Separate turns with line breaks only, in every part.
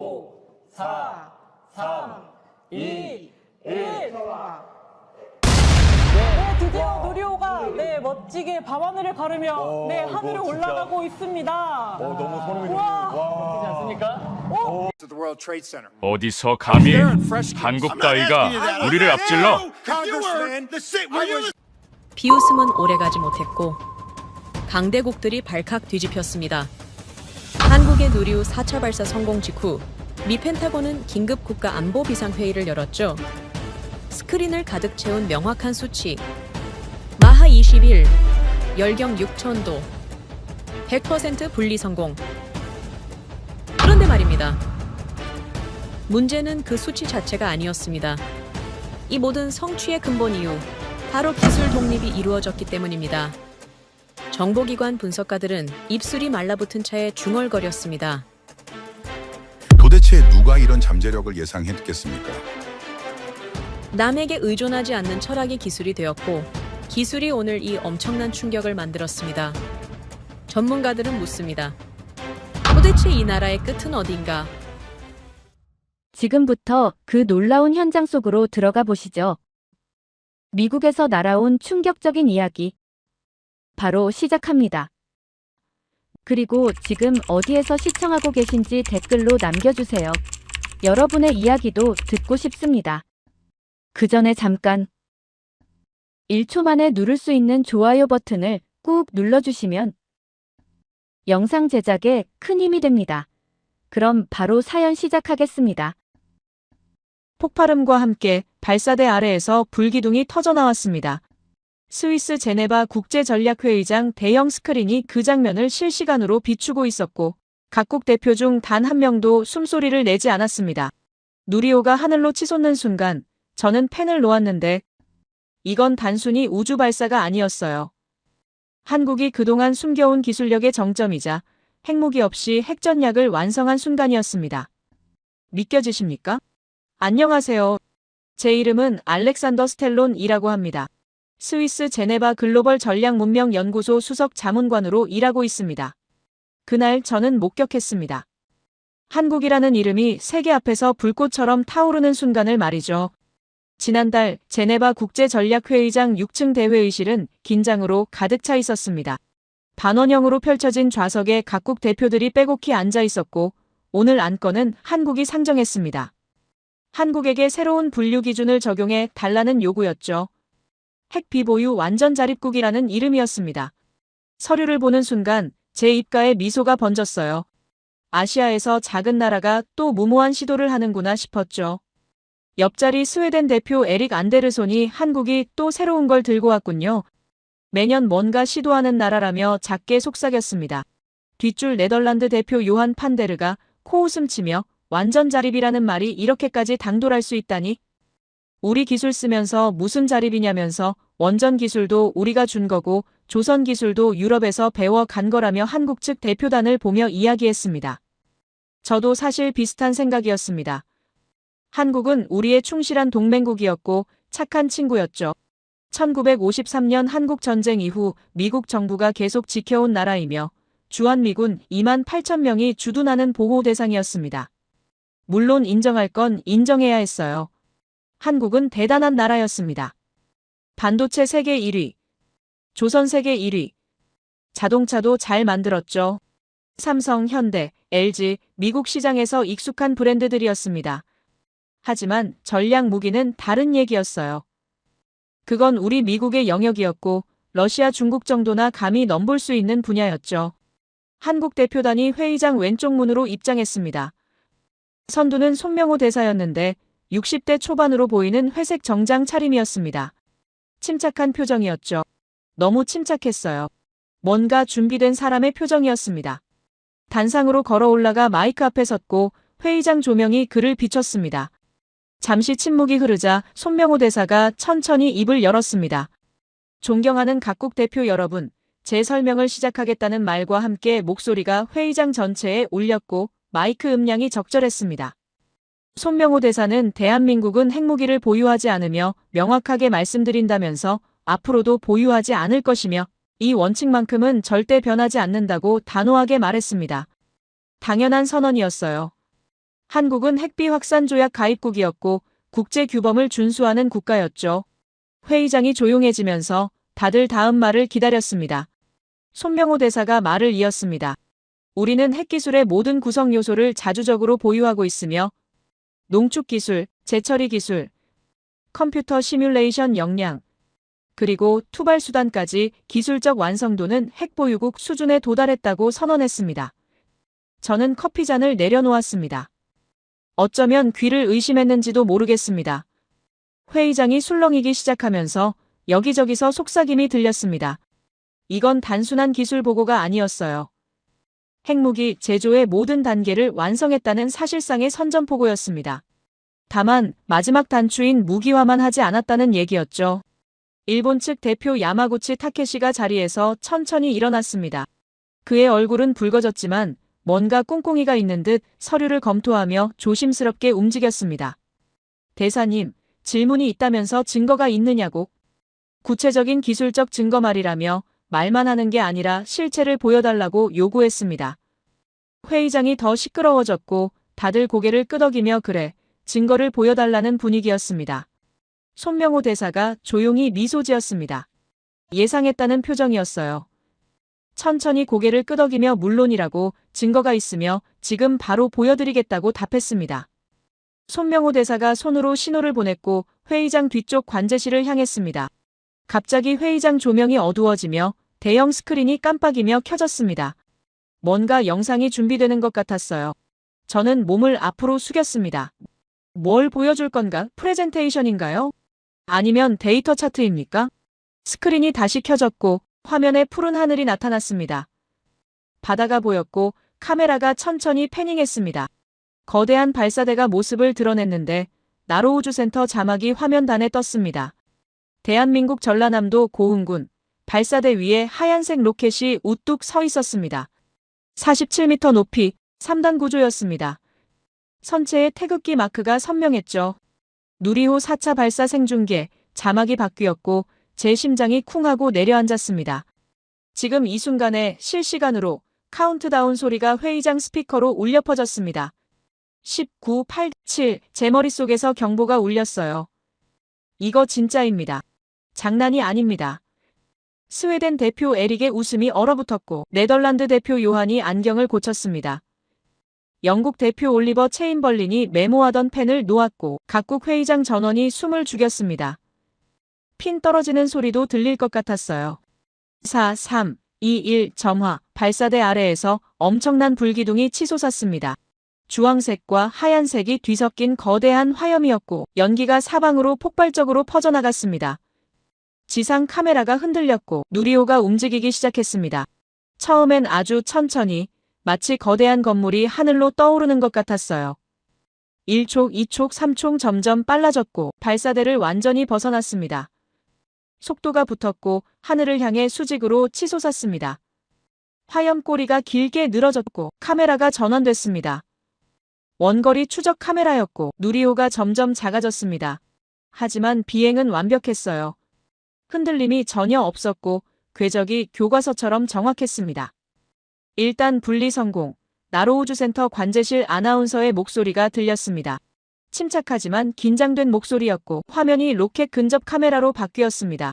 5, 4, 3, 2, 1.
드디어 누리호가 멋지게 밤하늘을 가르며 하늘에
이거 진짜.
올라가고 있습니다.
너무 소름이
우와.
돋는. 멋지지 않습니까?
to the World Trade Center.
어디서 감히 한국 따위가 우리를 앞질러?
Congressman, I was
비웃음은 오래가지 못했고 강대국들이 발칵 뒤집혔습니다. 한국의 누리호 4차 발사 성공 직후 미 펜타곤은 긴급 국가 안보 비상회의를 열었죠. 스크린을 가득 채운 명확한 수치 마하 21, 열경 6000도, 100% 분리 성공. 그런데 말입니다. 문제는 그 수치 자체가 아니었습니다. 이 모든 성취의 근본 이유, 바로 기술 독립이 이루어졌기 때문입니다. 정보기관 분석가들은 입술이 말라붙은 차에 중얼거렸습니다.
도대체 누가 이런 잠재력을 예상했겠습니까?
남에게 의존하지 않는 철학이 기술이 되었고 기술이 오늘 이 엄청난 충격을 만들었습니다. 전문가들은 묻습니다. 도대체 이 나라의 끝은 어딘가?
지금부터 그 놀라운 현장 속으로 들어가 보시죠. 미국에서 날아온 충격적인 이야기. 바로 시작합니다. 그리고 지금 어디에서 시청하고 계신지 댓글로 남겨주세요. 여러분의 이야기도 듣고 싶습니다. 그 전에 잠깐 1초 만에 누를 수 있는 좋아요 버튼을 꾹 눌러주시면 영상 제작에 큰 힘이 됩니다. 그럼 바로 사연 시작하겠습니다.
폭발음과 함께 발사대 아래에서 불기둥이 터져나왔습니다. 스위스 제네바 국제전략회의장 대형 스크린이 그 장면을 실시간으로 비추고 있었고 각국 대표 중 단 한 명도 숨소리를 내지 않았습니다. 누리호가 하늘로 치솟는 순간 저는 펜을 놓았는데 이건 단순히 우주 발사가 아니었어요. 한국이 그동안 숨겨온 기술력의 정점이자 핵무기 없이 핵전략을 완성한 순간이었습니다. 믿겨지십니까? 안녕하세요. 제 이름은 알렉산더 스텔론이라고 합니다. 스위스 제네바 글로벌 전략문명연구소 수석 자문관으로 일하고 있습니다. 그날 저는 목격했습니다. 한국이라는 이름이 세계 앞에서 불꽃처럼 타오르는 순간을 말이죠. 지난달 제네바 국제전략회의장 6층 대회의실은 긴장으로 가득 차 있었습니다. 반원형으로 펼쳐진 좌석에 각국 대표들이 빼곡히 앉아 있었고 오늘 안건은 한국이 상정했습니다. 한국에게 새로운 분류 기준을 적용해 달라는 요구였죠. 핵 비보유 완전 자립국이라는 이름이었습니다. 서류를 보는 순간 제 입가에 미소가 번졌어요. 아시아에서 작은 나라가 또 무모한 시도를 하는구나 싶었죠. 옆자리 스웨덴 대표 에릭 안데르손이 한국이 또 새로운 걸 들고 왔군요. 매년 뭔가 시도하는 나라라며 작게 속삭였습니다. 뒷줄 네덜란드 대표 요한 판데르가 코웃음치며 완전 자립이라는 말이 이렇게까지 당돌할 수 있다니? 우리 기술 쓰면서 무슨 자립이냐면서 원전 기술도 우리가 준 거고 조선 기술도 유럽에서 배워 간 거라며 한국 측 대표단을 보며 이야기했습니다. 저도 사실 비슷한 생각이었습니다. 한국은 우리의 충실한 동맹국이었고 착한 친구였죠. 1953년 한국 전쟁 이후 미국 정부가 계속 지켜온 나라이며 주한미군 2만 8천 명이 주둔하는 보호 대상이었습니다. 물론 인정할 건 인정해야 했어요. 한국은 대단한 나라였습니다. 반도체 세계 1위, 조선 세계 1위, 자동차도 잘 만들었죠. 삼성, 현대, LG, 미국 시장에서 익숙한 브랜드들이었습니다. 하지만 전략 무기는 다른 얘기였어요. 그건 우리 미국의 영역이었고 러시아, 중국 정도나 감히 넘볼 수 있는 분야였죠. 한국 대표단이 회의장 왼쪽 문으로 입장했습니다. 선두는 손명호 대사였는데 60대 초반으로 보이는 회색 정장 차림이었습니다. 침착한 표정이었죠. 너무 침착했어요. 뭔가 준비된 사람의 표정이었습니다. 단상으로 걸어 올라가 마이크 앞에 섰고 회의장 조명이 그를 비췄습니다. 잠시 침묵이 흐르자 손명호 대사가 천천히 입을 열었습니다. 존경하는 각국 대표 여러분, 제 설명을 시작하겠다는 말과 함께 목소리가 회의장 전체에 울렸고 마이크 음량이 적절했습니다. 손명호 대사는 대한민국은 핵무기를 보유하지 않으며 명확하게 말씀드린다면서 앞으로도 보유하지 않을 것이며 이 원칙만큼은 절대 변하지 않는다고 단호하게 말했습니다. 당연한 선언이었어요. 한국은 핵비 확산 조약 가입국이었고 국제 규범을 준수하는 국가였죠. 회의장이 조용해지면서 다들 다음 말을 기다렸습니다. 손명호 대사가 말을 이었습니다. 우리는 핵기술의 모든 구성 요소를 자주적으로 보유하고 있으며 농축 기술, 재처리 기술, 컴퓨터 시뮬레이션 역량, 그리고 투발 수단까지 기술적 완성도는 핵보유국 수준에 도달했다고 선언했습니다. 저는 커피잔을 내려놓았습니다. 어쩌면 귀를 의심했는지도 모르겠습니다. 회의장이 술렁이기 시작하면서 여기저기서 속삭임이 들렸습니다. 이건 단순한 기술 보고가 아니었어요. 핵무기 제조의 모든 단계를 완성했다는 사실상의 선전포고였습니다. 다만 마지막 단추인 무기화만 하지 않았다는 얘기였죠. 일본 측 대표 야마구치 타케시가 자리에서 천천히 일어났습니다. 그의 얼굴은 붉어졌지만 뭔가 꿍꿍이가 있는 듯 서류를 검토하며 조심스럽게 움직였습니다. 대사님, 질문이 있다면서 증거가 있느냐고. 구체적인 기술적 증거 말이라며 말만 하는 게 아니라 실체를 보여달라고 요구했습니다. 회의장이 더 시끄러워졌고 다들 고개를 끄덕이며 그래, 증거를 보여달라는 분위기였습니다. 손명호 대사가 조용히 미소 지었습니다. 예상했다는 표정이었어요. 천천히 고개를 끄덕이며 물론이라고 증거가 있으며 지금 바로 보여드리겠다고 답했습니다. 손명호 대사가 손으로 신호를 보냈고 회의장 뒤쪽 관제실을 향했습니다. 갑자기 회의장 조명이 어두워지며 대형 스크린이 깜빡이며 켜졌습니다. 뭔가 영상이 준비되는 것 같았어요. 저는 몸을 앞으로 숙였습니다. 뭘 보여줄 건가? 프레젠테이션인가요? 아니면 데이터 차트입니까? 스크린이 다시 켜졌고 화면에 푸른 하늘이 나타났습니다. 바다가 보였고 카메라가 천천히 패닝했습니다. 거대한 발사대가 모습을 드러냈는데 나로우주센터 자막이 화면단에 떴습니다. 대한민국 전라남도 고흥군 발사대 위에 하얀색 로켓이 우뚝 서 있었습니다. 47m 높이 3단 구조였습니다. 선체에 태극기 마크가 선명했죠. 누리호 4차 발사 생중계 자막이 바뀌었고 제 심장이 쿵하고 내려앉았습니다. 지금 이 순간에 실시간으로 카운트다운 소리가 회의장 스피커로 울려 퍼졌습니다. 19, 8, 7, 제 머릿속에서 경보가 울렸어요. 이거 진짜입니다. 장난이 아닙니다. 스웨덴 대표 에릭의 웃음이 얼어붙었고 네덜란드 대표 요한이 안경을 고쳤습니다. 영국 대표 올리버 체인벌린이 메모하던 펜을 놓았고 각국 회의장 전원이 숨을 죽였습니다. 핀 떨어지는 소리도 들릴 것 같았어요. 4, 3, 2, 1 점화 발사대 아래에서 엄청난 불기둥이 치솟았습니다. 주황색과 하얀색이 뒤섞인 거대한 화염이었고 연기가 사방으로 폭발적으로 퍼져나갔습니다. 지상 카메라가 흔들렸고 누리호가 움직이기 시작했습니다. 처음엔 아주 천천히 마치 거대한 건물이 하늘로 떠오르는 것 같았어요. 1촉, 2촉, 3촉 점점 빨라졌고 발사대를 완전히 벗어났습니다. 속도가 붙었고 하늘을 향해 수직으로 치솟았습니다. 화염 꼬리가 길게 늘어졌고 카메라가 전환됐습니다. 원거리 추적 카메라였고 누리호가 점점 작아졌습니다. 하지만 비행은 완벽했어요. 흔들림이 전혀 없었고 궤적이 교과서처럼 정확했습니다. 일단 분리 성공. 나로우주센터 관제실 아나운서의 목소리가 들렸습니다. 침착하지만 긴장된 목소리였고 화면이 로켓 근접 카메라로 바뀌었습니다.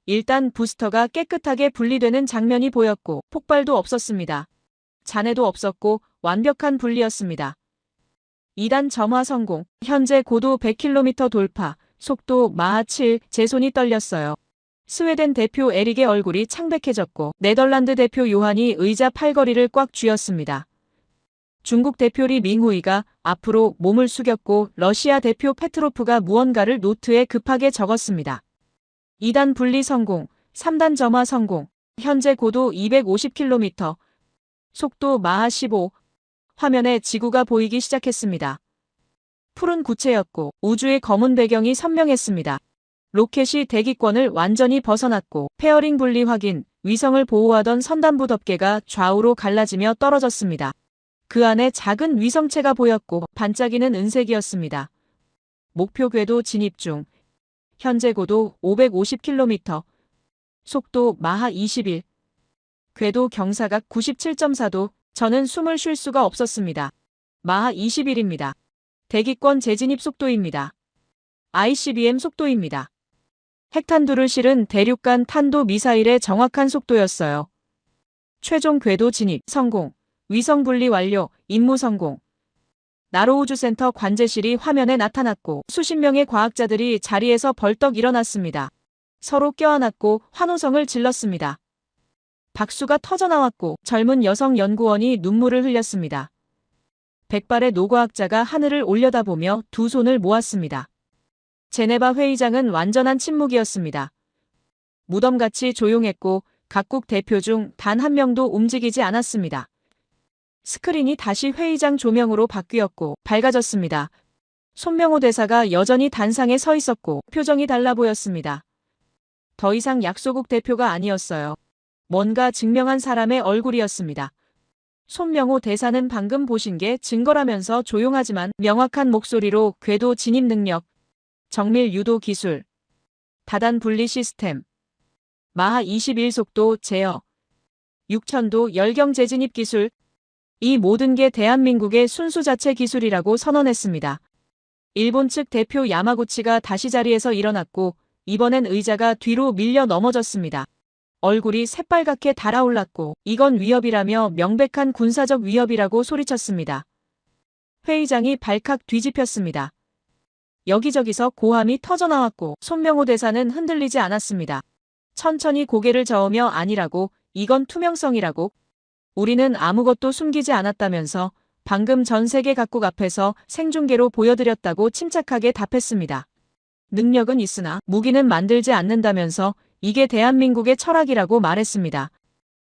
일단 부스터가 깨끗하게 분리되는 장면이 보였고 폭발도 없었습니다. 잔해도 없었고 완벽한 분리였습니다. 2단 점화 성공. 현재 고도 100km 돌파. 속도 마하 7. 제 손이 떨렸어요. 스웨덴 대표 에릭의 얼굴이 창백해졌고 네덜란드 대표 요한이 의자 팔걸이를 꽉 쥐었습니다. 중국 대표 리 밍후이가 앞으로 몸을 숙였고 러시아 대표 페트로프가 무언가를 노트에 급하게 적었습니다. 2단 분리 성공, 3단 점화 성공, 현재 고도 250km, 속도 마하 15, 화면에 지구가 보이기 시작했습니다. 푸른 구체였고 우주의 검은 배경이 선명했습니다. 로켓이 대기권을 완전히 벗어났고 페어링 분리 확인, 위성을 보호하던 선단부 덮개가 좌우로 갈라지며 떨어졌습니다. 그 안에 작은 위성체가 보였고 반짝이는 은색이었습니다. 목표 궤도 진입 중. 현재 고도 550km, 속도 마하 21, 궤도 경사각 97.4도, 저는 숨을 쉴 수가 없었습니다. 마하 21입니다. 대기권 재진입 속도입니다. ICBM 속도입니다. 핵탄두를 실은 대륙간 탄도 미사일의 정확한 속도였어요. 최종 궤도 진입 성공, 위성 분리 완료, 임무 성공. 나로우주센터 관제실이 화면에 나타났고 수십 명의 과학자들이 자리에서 벌떡 일어났습니다. 서로 껴안았고 환호성을 질렀습니다. 박수가 터져나왔고 젊은 여성 연구원이 눈물을 흘렸습니다. 백발의 노과학자가 하늘을 올려다보며 두 손을 모았습니다. 제네바 회의장은 완전한 침묵이었습니다. 무덤같이 조용했고 각국 대표 중 단 한 명도 움직이지 않았습니다. 스크린이 다시 회의장 조명으로 바뀌었고 밝아졌습니다. 손명호 대사가 여전히 단상에 서 있었고 표정이 달라 보였습니다. 더 이상 약소국 대표가 아니었어요. 뭔가 증명한 사람의 얼굴이었습니다. 손명호 대사는 방금 보신 게 증거라면서 조용하지만 명확한 목소리로 궤도 진입 능력, 정밀 유도 기술, 다단 분리 시스템, 마하 21속도 제어, 6000도 열경 재진입 기술, 이 모든 게 대한민국의 순수 자체 기술이라고 선언했습니다. 일본 측 대표 야마구치가 다시 자리에서 일어났고 이번엔 의자가 뒤로 밀려 넘어졌습니다. 얼굴이 새빨갛게 달아올랐고 이건 위협이라며 명백한 군사적 위협이라고 소리쳤습니다. 회의장이 발칵 뒤집혔습니다. 여기저기서 고함이 터져나왔고 손명호 대사는 흔들리지 않았습니다. 천천히 고개를 저으며 아니라고, 이건 투명성이라고. 우리는 아무것도 숨기지 않았다면서 방금 전 세계 각국 앞에서 생중계로 보여드렸다고 침착하게 답했습니다. 능력은 있으나 무기는 만들지 않는다면서 이게 대한민국의 철학이라고 말했습니다.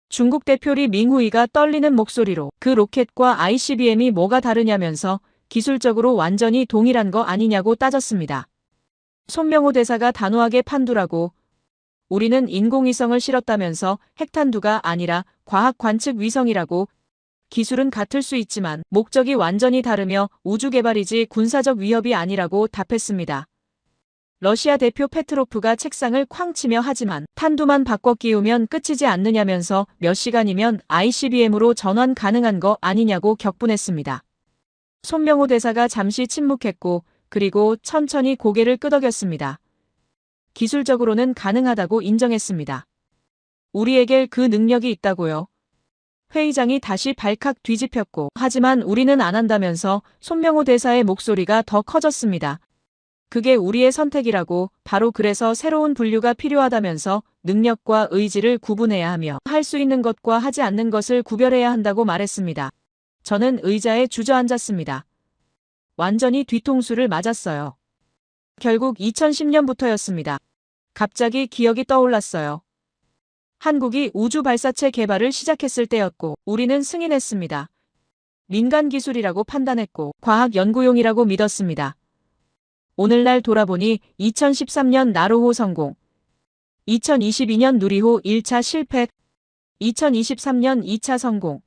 중국 대표 리 밍후이가 떨리는 목소리로 그 로켓과 ICBM이 뭐가 다르냐면서 기술적으로 완전히 동일한 거 아니냐고 따졌습니다. 손명호 대사가 단호하게 판두라고 우리는 인공위성을 실었다면서 핵탄두가 아니라 과학 관측 위성이라고 기술은 같을 수 있지만 목적이 완전히 다르며 우주개발이지 군사적 위협이 아니라고 답했습니다. 러시아 대표 페트로프가 책상을 쾅 치며 하지만 탄두만 바꿔 끼우면 끝이지 않느냐면서 몇 시간이면 ICBM으로 전환 가능한 거 아니냐고 격분했습니다. 손명호 대사가 잠시 침묵했고 그리고 천천히 고개를 끄덕였습니다. 기술적으로는 가능하다고 인정했습니다. 우리에게 그 능력이 있다고요. 회의장이 다시 발칵 뒤집혔고 하지만 우리는 안 한다면서 손명호 대사의 목소리가 더 커졌습니다. 그게 우리의 선택이라고, 바로 그래서 새로운 분류가 필요하다면서 능력과 의지를 구분해야 하며 할 수 있는 것과 하지 않는 것을 구별해야 한다고 말했습니다. 저는 의자에 주저앉았습니다. 완전히 뒤통수를 맞았어요. 결국 2010년부터였습니다. 갑자기 기억이 떠올랐어요. 한국이 우주 발사체 개발을 시작했을 때였고 우리는 승인했습니다. 민간 기술이라고 판단했고 과학 연구용이라고 믿었습니다. 오늘날 돌아보니 2013년 나로호 성공, 2022년 누리호 1차 실패, 2023년 2차 성공,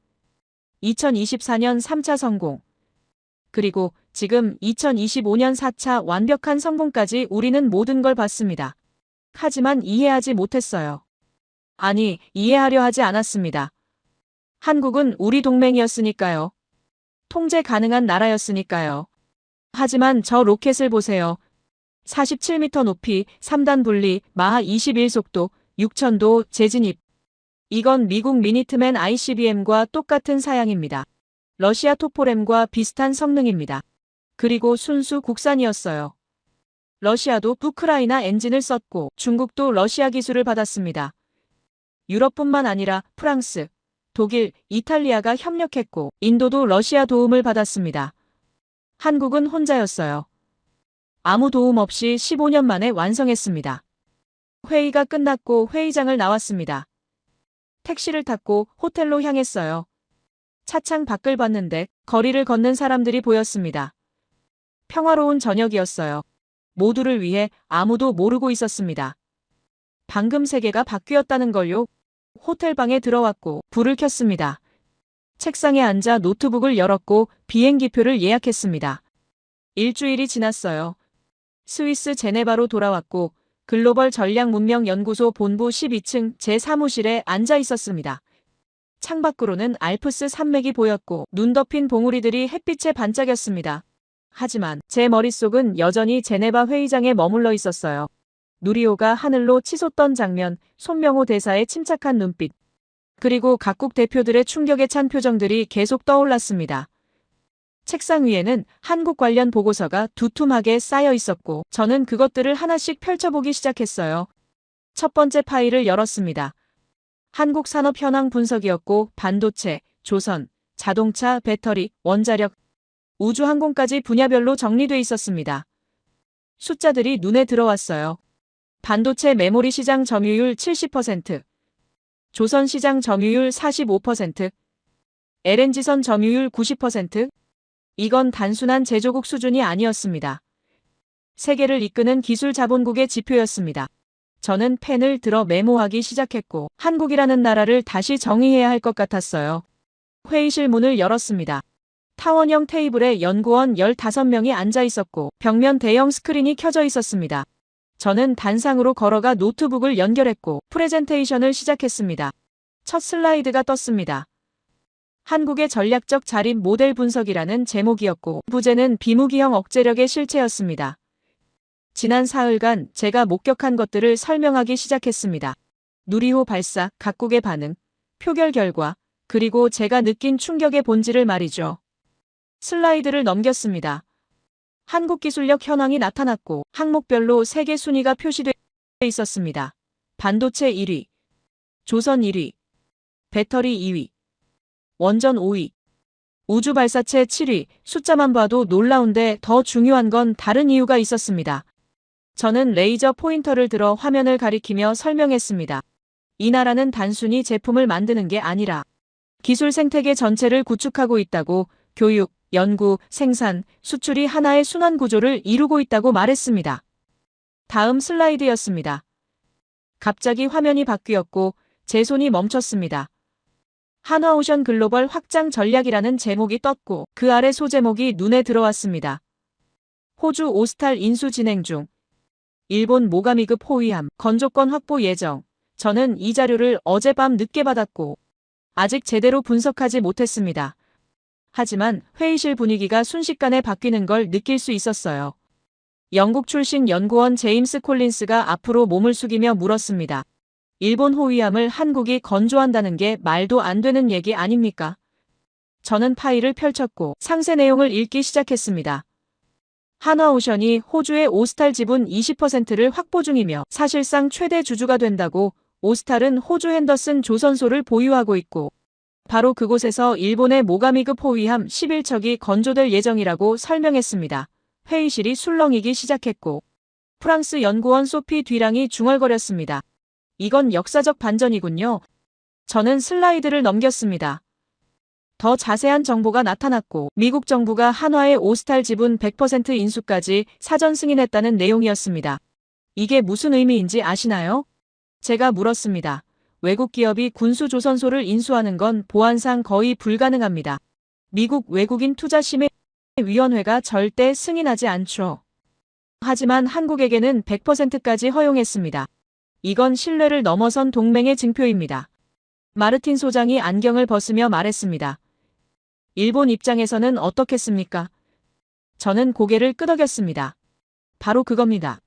2024년 3차 성공, 그리고 지금 2025년 4차 완벽한 성공까지 우리는 모든 걸 봤습니다. 하지만 이해하지 못했어요. 아니, 이해하려 하지 않았습니다. 한국은 우리 동맹이었으니까요. 통제 가능한 나라였으니까요. 하지만 저 로켓을 보세요. 47m 높이, 3단 분리, 마하 21속도, 6000도 재진입. 이건 미국 미니트맨 ICBM과 똑같은 사양입니다. 러시아 토포램과 비슷한 성능입니다. 그리고 순수 국산이었어요. 러시아도 우크라이나 엔진을 썼고 중국도 러시아 기술을 받았습니다. 유럽뿐만 아니라 프랑스, 독일, 이탈리아가 협력했고 인도도 러시아 도움을 받았습니다. 한국은 혼자였어요. 아무 도움 없이 15년 만에 완성했습니다. 회의가 끝났고 회의장을 나왔습니다. 택시를 탔고 호텔로 향했어요. 차창 밖을 봤는데 거리를 걷는 사람들이 보였습니다. 평화로운 저녁이었어요. 모두를 위해 아무도 모르고 있었습니다. 방금 세계가 바뀌었다는 걸요. 호텔방에 들어왔고 불을 켰습니다. 책상에 앉아 노트북을 열었고 비행기표를 예약했습니다. 일주일이 지났어요. 스위스 제네바로 돌아왔고 글로벌 전략문명연구소 본부 12층 제 사무실에 앉아 있었습니다. 창밖으로는 알프스 산맥이 보였고 눈 덮인 봉우리들이 햇빛에 반짝였습니다. 하지만 제 머릿속은 여전히 제네바 회의장에 머물러 있었어요. 누리호가 하늘로 치솟던 장면, 손명호 대사의 침착한 눈빛, 그리고 각국 대표들의 충격에 찬 표정들이 계속 떠올랐습니다. 책상 위에는 한국 관련 보고서가 두툼하게 쌓여 있었고 저는 그것들을 하나씩 펼쳐보기 시작했어요. 첫 번째 파일을 열었습니다. 한국 산업 현황 분석이었고 반도체, 조선, 자동차, 배터리, 원자력, 우주항공까지 분야별로 정리돼 있었습니다. 숫자들이 눈에 들어왔어요. 반도체 메모리 시장 점유율 70%, 조선 시장 점유율 45%, LNG선 점유율 90%. 이건 단순한 제조국 수준이 아니었습니다. 세계를 이끄는 기술 자본국의 지표였습니다. 저는 펜을 들어 메모하기 시작했고 한국이라는 나라를 다시 정의해야 할 것 같았어요. 회의실 문을 열었습니다. 타원형 테이블에 연구원 15명이 앉아 있었고 벽면 대형 스크린이 켜져 있었습니다. 저는 단상으로 걸어가 노트북을 연결했고 프레젠테이션을 시작했습니다. 첫 슬라이드가 떴습니다. 한국의 전략적 자립 모델 분석이라는 제목이었고 부제는 비무기형 억제력의 실체였습니다. 지난 사흘간 제가 목격한 것들을 설명하기 시작했습니다. 누리호 발사, 각국의 반응, 표결 결과, 그리고 제가 느낀 충격의 본질을 말이죠. 슬라이드를 넘겼습니다. 한국 기술력 현황이 나타났고 항목별로 세계 순위가 표시되어 있었습니다. 반도체 1위, 조선 1위, 배터리 2위, 원전 5위, 우주 발사체 7위. 숫자만 봐도 놀라운데 더 중요한 건 다른 이유가 있었습니다. 저는 레이저 포인터를 들어 화면을 가리키며 설명했습니다. 이 나라는 단순히 제품을 만드는 게 아니라 기술 생태계 전체를 구축하고 있다고, 교육, 연구, 생산, 수출이 하나의 순환 구조를 이루고 있다고 말했습니다. 다음 슬라이드였습니다. 갑자기 화면이 바뀌었고 제 손이 멈췄습니다. 한화오션 글로벌 확장 전략이라는 제목이 떴고 그 아래 소제목이 눈에 들어왔습니다. 호주 오스탈 인수 진행 중. 일본 모가미급 호위함 건조권 확보 예정. 저는 이 자료를 어젯밤 늦게 받았고 아직 제대로 분석하지 못했습니다. 하지만 회의실 분위기가 순식간에 바뀌는 걸 느낄 수 있었어요. 영국 출신 연구원 제임스 콜린스가 앞으로 몸을 숙이며 물었습니다. 일본 호위함을 한국이 건조한다는 게 말도 안 되는 얘기 아닙니까? 저는 파일을 펼쳤고 상세 내용을 읽기 시작했습니다. 한화오션이 호주의 오스탈 지분 20%를 확보 중이며 사실상 최대 주주가 된다고. 오스탈은 호주 핸더슨 조선소를 보유하고 있고 바로 그곳에서 일본의 모가미급 호위함 11척이 건조될 예정이라고 설명했습니다. 회의실이 술렁이기 시작했고 프랑스 연구원 소피 뒤랑이 중얼거렸습니다. 이건 역사적 반전이군요. 저는 슬라이드를 넘겼습니다. 더 자세한 정보가 나타났고 미국 정부가 한화의 오스탈 지분 100% 인수까지 사전 승인했다는 내용이었습니다. 이게 무슨 의미인지 아시나요? 제가 물었습니다. 외국 기업이 군수조선소를 인수하는 건 보안상 거의 불가능합니다. 미국 외국인 투자심의위원회가 절대 승인하지 않죠. 하지만 한국에게는 100%까지 허용했습니다. 이건 신뢰를 넘어선 동맹의 증표입니다. 마르틴 소장이 안경을 벗으며 말했습니다. 일본 입장에서는 어떻겠습니까? 저는 고개를 끄덕였습니다. 바로 그겁니다.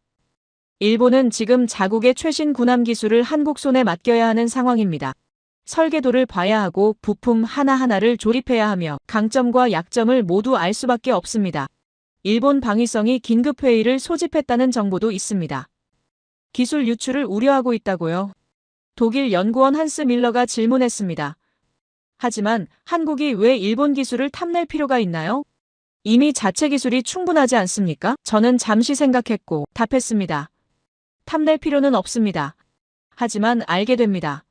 일본은 지금 자국의 최신 군함 기술을 한국 손에 맡겨야 하는 상황입니다. 설계도를 봐야 하고 부품 하나하나를 조립해야 하며 강점과 약점을 모두 알 수밖에 없습니다. 일본 방위성이 긴급회의를 소집했다는 정보도 있습니다. 기술 유출을 우려하고 있다고요? 독일 연구원 한스 밀러가 질문했습니다. 하지만 한국이 왜 일본 기술을 탐낼 필요가 있나요? 이미 자체 기술이 충분하지 않습니까? 저는 잠시 생각했고 답했습니다. 탐낼 필요는 없습니다. 하지만 알게 됩니다.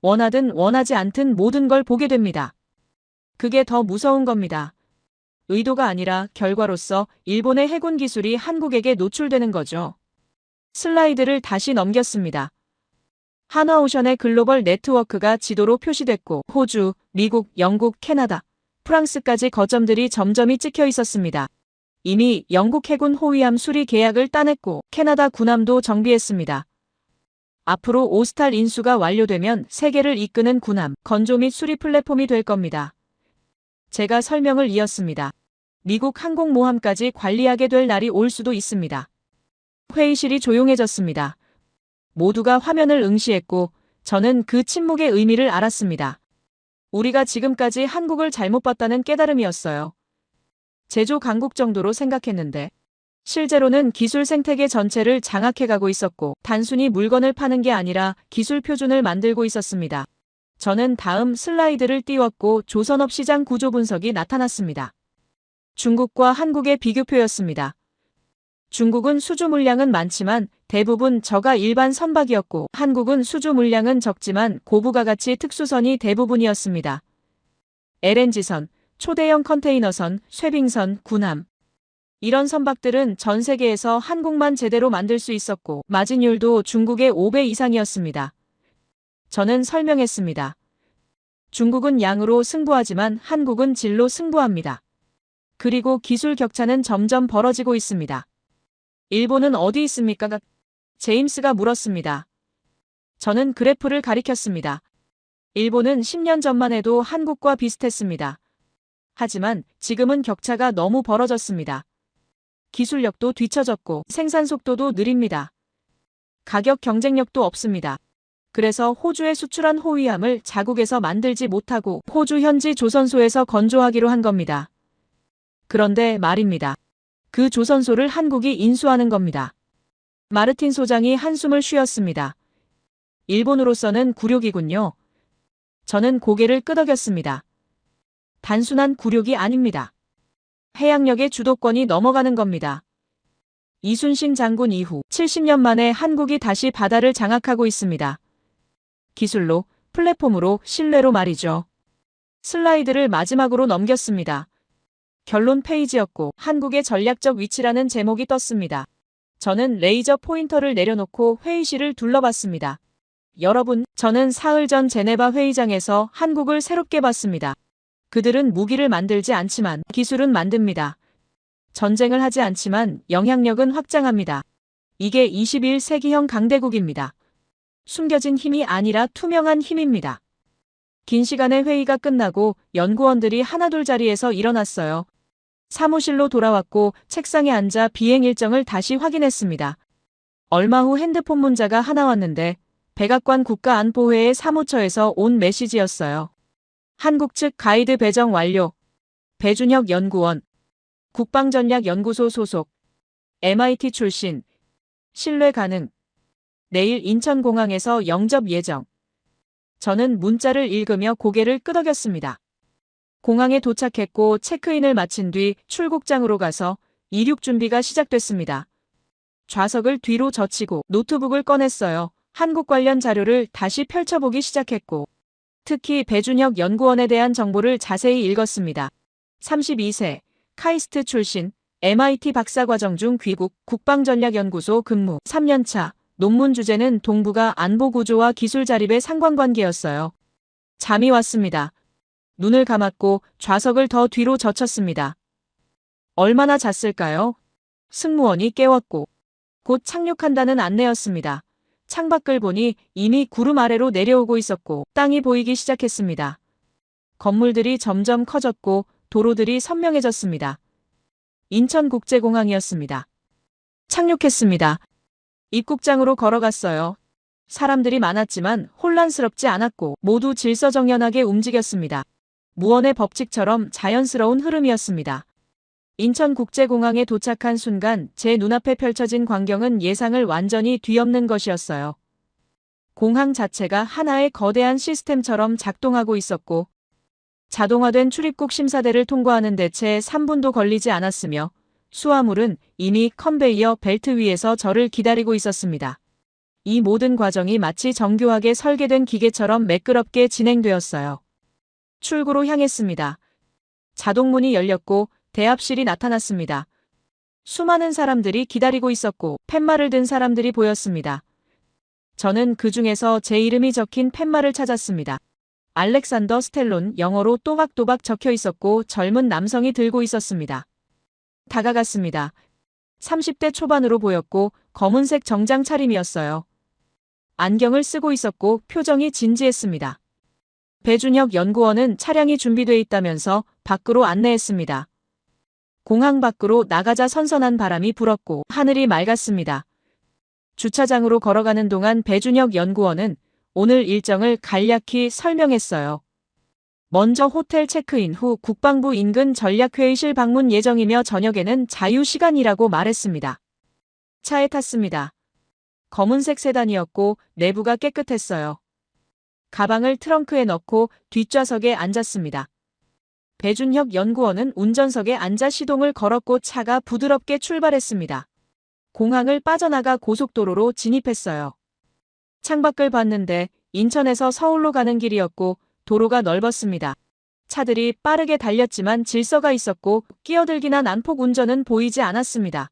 원하든 원하지 않든 모든 걸 보게 됩니다. 그게 더 무서운 겁니다. 의도가 아니라 결과로서 일본의 해군 기술이 한국에게 노출되는 거죠. 슬라이드를 다시 넘겼습니다. 한화오션의 글로벌 네트워크가 지도로 표시됐고 호주, 미국, 영국, 캐나다, 프랑스까지 거점들이 점점이 찍혀 있었습니다. 이미 영국 해군 호위함 수리 계약을 따냈고 캐나다 군함도 정비했습니다. 앞으로 오스탈 인수가 완료되면 세계를 이끄는 군함, 건조 및 수리 플랫폼이 될 겁니다. 제가 설명을 이었습니다. 미국 항공모함까지 관리하게 될 날이 올 수도 있습니다. 회의실이 조용해졌습니다. 모두가 화면을 응시했고 저는 그 침묵의 의미를 알았습니다. 우리가 지금까지 한국을 잘못 봤다는 깨달음이었어요. 제조 강국 정도로 생각했는데 실제로는 기술 생태계 전체를 장악해가고 있었고 단순히 물건을 파는 게 아니라 기술 표준을 만들고 있었습니다. 저는 다음 슬라이드를 띄웠고 조선업 시장 구조 분석이 나타났습니다. 중국과 한국의 비교표였습니다. 중국은 수주 물량은 많지만 대부분 저가 일반 선박이었고 한국은 수주 물량은 적지만 고부가 가치 특수선이 대부분이었습니다. LNG선, 초대형 컨테이너선, 쇄빙선, 군함. 이런 선박들은 전 세계에서 한국만 제대로 만들 수 있었고 마진율도 중국의 5배 이상이었습니다. 저는 설명했습니다. 중국은 양으로 승부하지만 한국은 질로 승부합니다. 그리고 기술 격차는 점점 벌어지고 있습니다. 일본은 어디 있습니까? 제임스가 물었습니다. 저는 그래프를 가리켰습니다. 일본은 10년 전만 해도 한국과 비슷했습니다. 하지만 지금은 격차가 너무 벌어졌습니다. 기술력도 뒤처졌고 생산 속도도 느립니다. 가격 경쟁력도 없습니다. 그래서 호주에 수출한 호위함을 자국에서 만들지 못하고 호주 현지 조선소에서 건조하기로 한 겁니다. 그런데 말입니다. 그 조선소를 한국이 인수하는 겁니다. 마르틴 소장이 한숨을 쉬었습니다. 일본으로서는 굴욕이군요. 저는 고개를 끄덕였습니다. 단순한 굴욕이 아닙니다. 해양력의 주도권이 넘어가는 겁니다. 이순신 장군 이후 70년 만에 한국이 다시 바다를 장악하고 있습니다. 기술로, 플랫폼으로, 신뢰로 말이죠. 슬라이드를 마지막으로 넘겼습니다. 결론 페이지였고 한국의 전략적 위치라는 제목이 떴습니다. 저는 레이저 포인터를 내려놓고 회의실을 둘러봤습니다. 여러분, 저는 사흘 전 제네바 회의장에서 한국을 새롭게 봤습니다. 그들은 무기를 만들지 않지만 기술은 만듭니다. 전쟁을 하지 않지만 영향력은 확장합니다. 이게 21세기형 강대국입니다. 숨겨진 힘이 아니라 투명한 힘입니다. 긴 시간의 회의가 끝나고 연구원들이 하나둘 자리에서 일어났어요. 사무실로 돌아왔고 책상에 앉아 비행 일정을 다시 확인했습니다. 얼마 후 핸드폰 문자가 하나 왔는데 백악관 국가안보회의 사무처에서 온 메시지였어요. 한국 측 가이드 배정 완료. 배준혁 연구원. 국방전략연구소 소속. MIT 출신. 신뢰 가능. 내일 인천공항에서 영접 예정. 저는 문자를 읽으며 고개를 끄덕였습니다. 공항에 도착했고 체크인을 마친 뒤 출국장으로 가서 이륙 준비가 시작됐습니다. 좌석을 뒤로 젖히고 노트북을 꺼냈어요. 한국 관련 자료를 다시 펼쳐보기 시작했고 특히 배준혁 연구원에 대한 정보를 자세히 읽었습니다. 32세, 카이스트 출신, MIT 박사과정 중 귀국, 국방전략연구소 근무, 3년차, 논문 주제는 동북아 안보구조와 기술 자립의 상관관계였어요. 잠이 왔습니다. 눈을 감았고 좌석을 더 뒤로 젖혔습니다. 얼마나 잤을까요? 승무원이 깨웠고 곧 착륙한다는 안내였습니다. 창밖을 보니 이미 구름 아래로 내려오고 있었고 땅이 보이기 시작했습니다. 건물들이 점점 커졌고 도로들이 선명해졌습니다. 인천국제공항이었습니다. 착륙했습니다. 입국장으로 걸어갔어요. 사람들이 많았지만 혼란스럽지 않았고 모두 질서정연하게 움직였습니다. 무언의 법칙처럼 자연스러운 흐름이었습니다. 인천국제공항에 도착한 순간 제 눈앞에 펼쳐진 광경은 예상을 완전히 뒤엎는 것이었어요. 공항 자체가 하나의 거대한 시스템처럼 작동하고 있었고 자동화된 출입국 심사대를 통과하는 데 채 3분도 걸리지 않았으며 수화물은 이미 컨베이어 벨트 위에서 저를 기다리고 있었습니다. 이 모든 과정이 마치 정교하게 설계된 기계처럼 매끄럽게 진행되었어요. 출구로 향했습니다. 자동문이 열렸고 대합실이 나타났습니다. 수많은 사람들이 기다리고 있었고 팻말을 든 사람들이 보였습니다. 저는 그 중에서 제 이름이 적힌 팻말을 찾았습니다. 알렉산더 스텔론 영어로 또박또박 적혀 있었고 젊은 남성이 들고 있었습니다. 다가갔습니다. 30대 초반으로 보였고 검은색 정장 차림이었어요. 안경을 쓰고 있었고 표정이 진지했습니다. 배준혁 연구원은 차량이 준비돼 있다면서 밖으로 안내했습니다. 공항 밖으로 나가자 선선한 바람이 불었고 하늘이 맑았습니다. 주차장으로 걸어가는 동안 배준혁 연구원은 오늘 일정을 간략히 설명했어요. 먼저 호텔 체크인 후 국방부 인근 전략회의실 방문 예정이며 저녁에는 자유시간이라고 말했습니다. 차에 탔습니다. 검은색 세단이었고 내부가 깨끗했어요. 가방을 트렁크에 넣고 뒷좌석에 앉았습니다. 배준혁 연구원은 운전석에 앉아 시동을 걸었고 차가 부드럽게 출발했습니다. 공항을 빠져나가 고속도로로 진입했어요. 창밖을 봤는데 인천에서 서울로 가는 길이었고 도로가 넓었습니다. 차들이 빠르게 달렸지만 질서가 있었고 끼어들기나 난폭 운전은 보이지 않았습니다.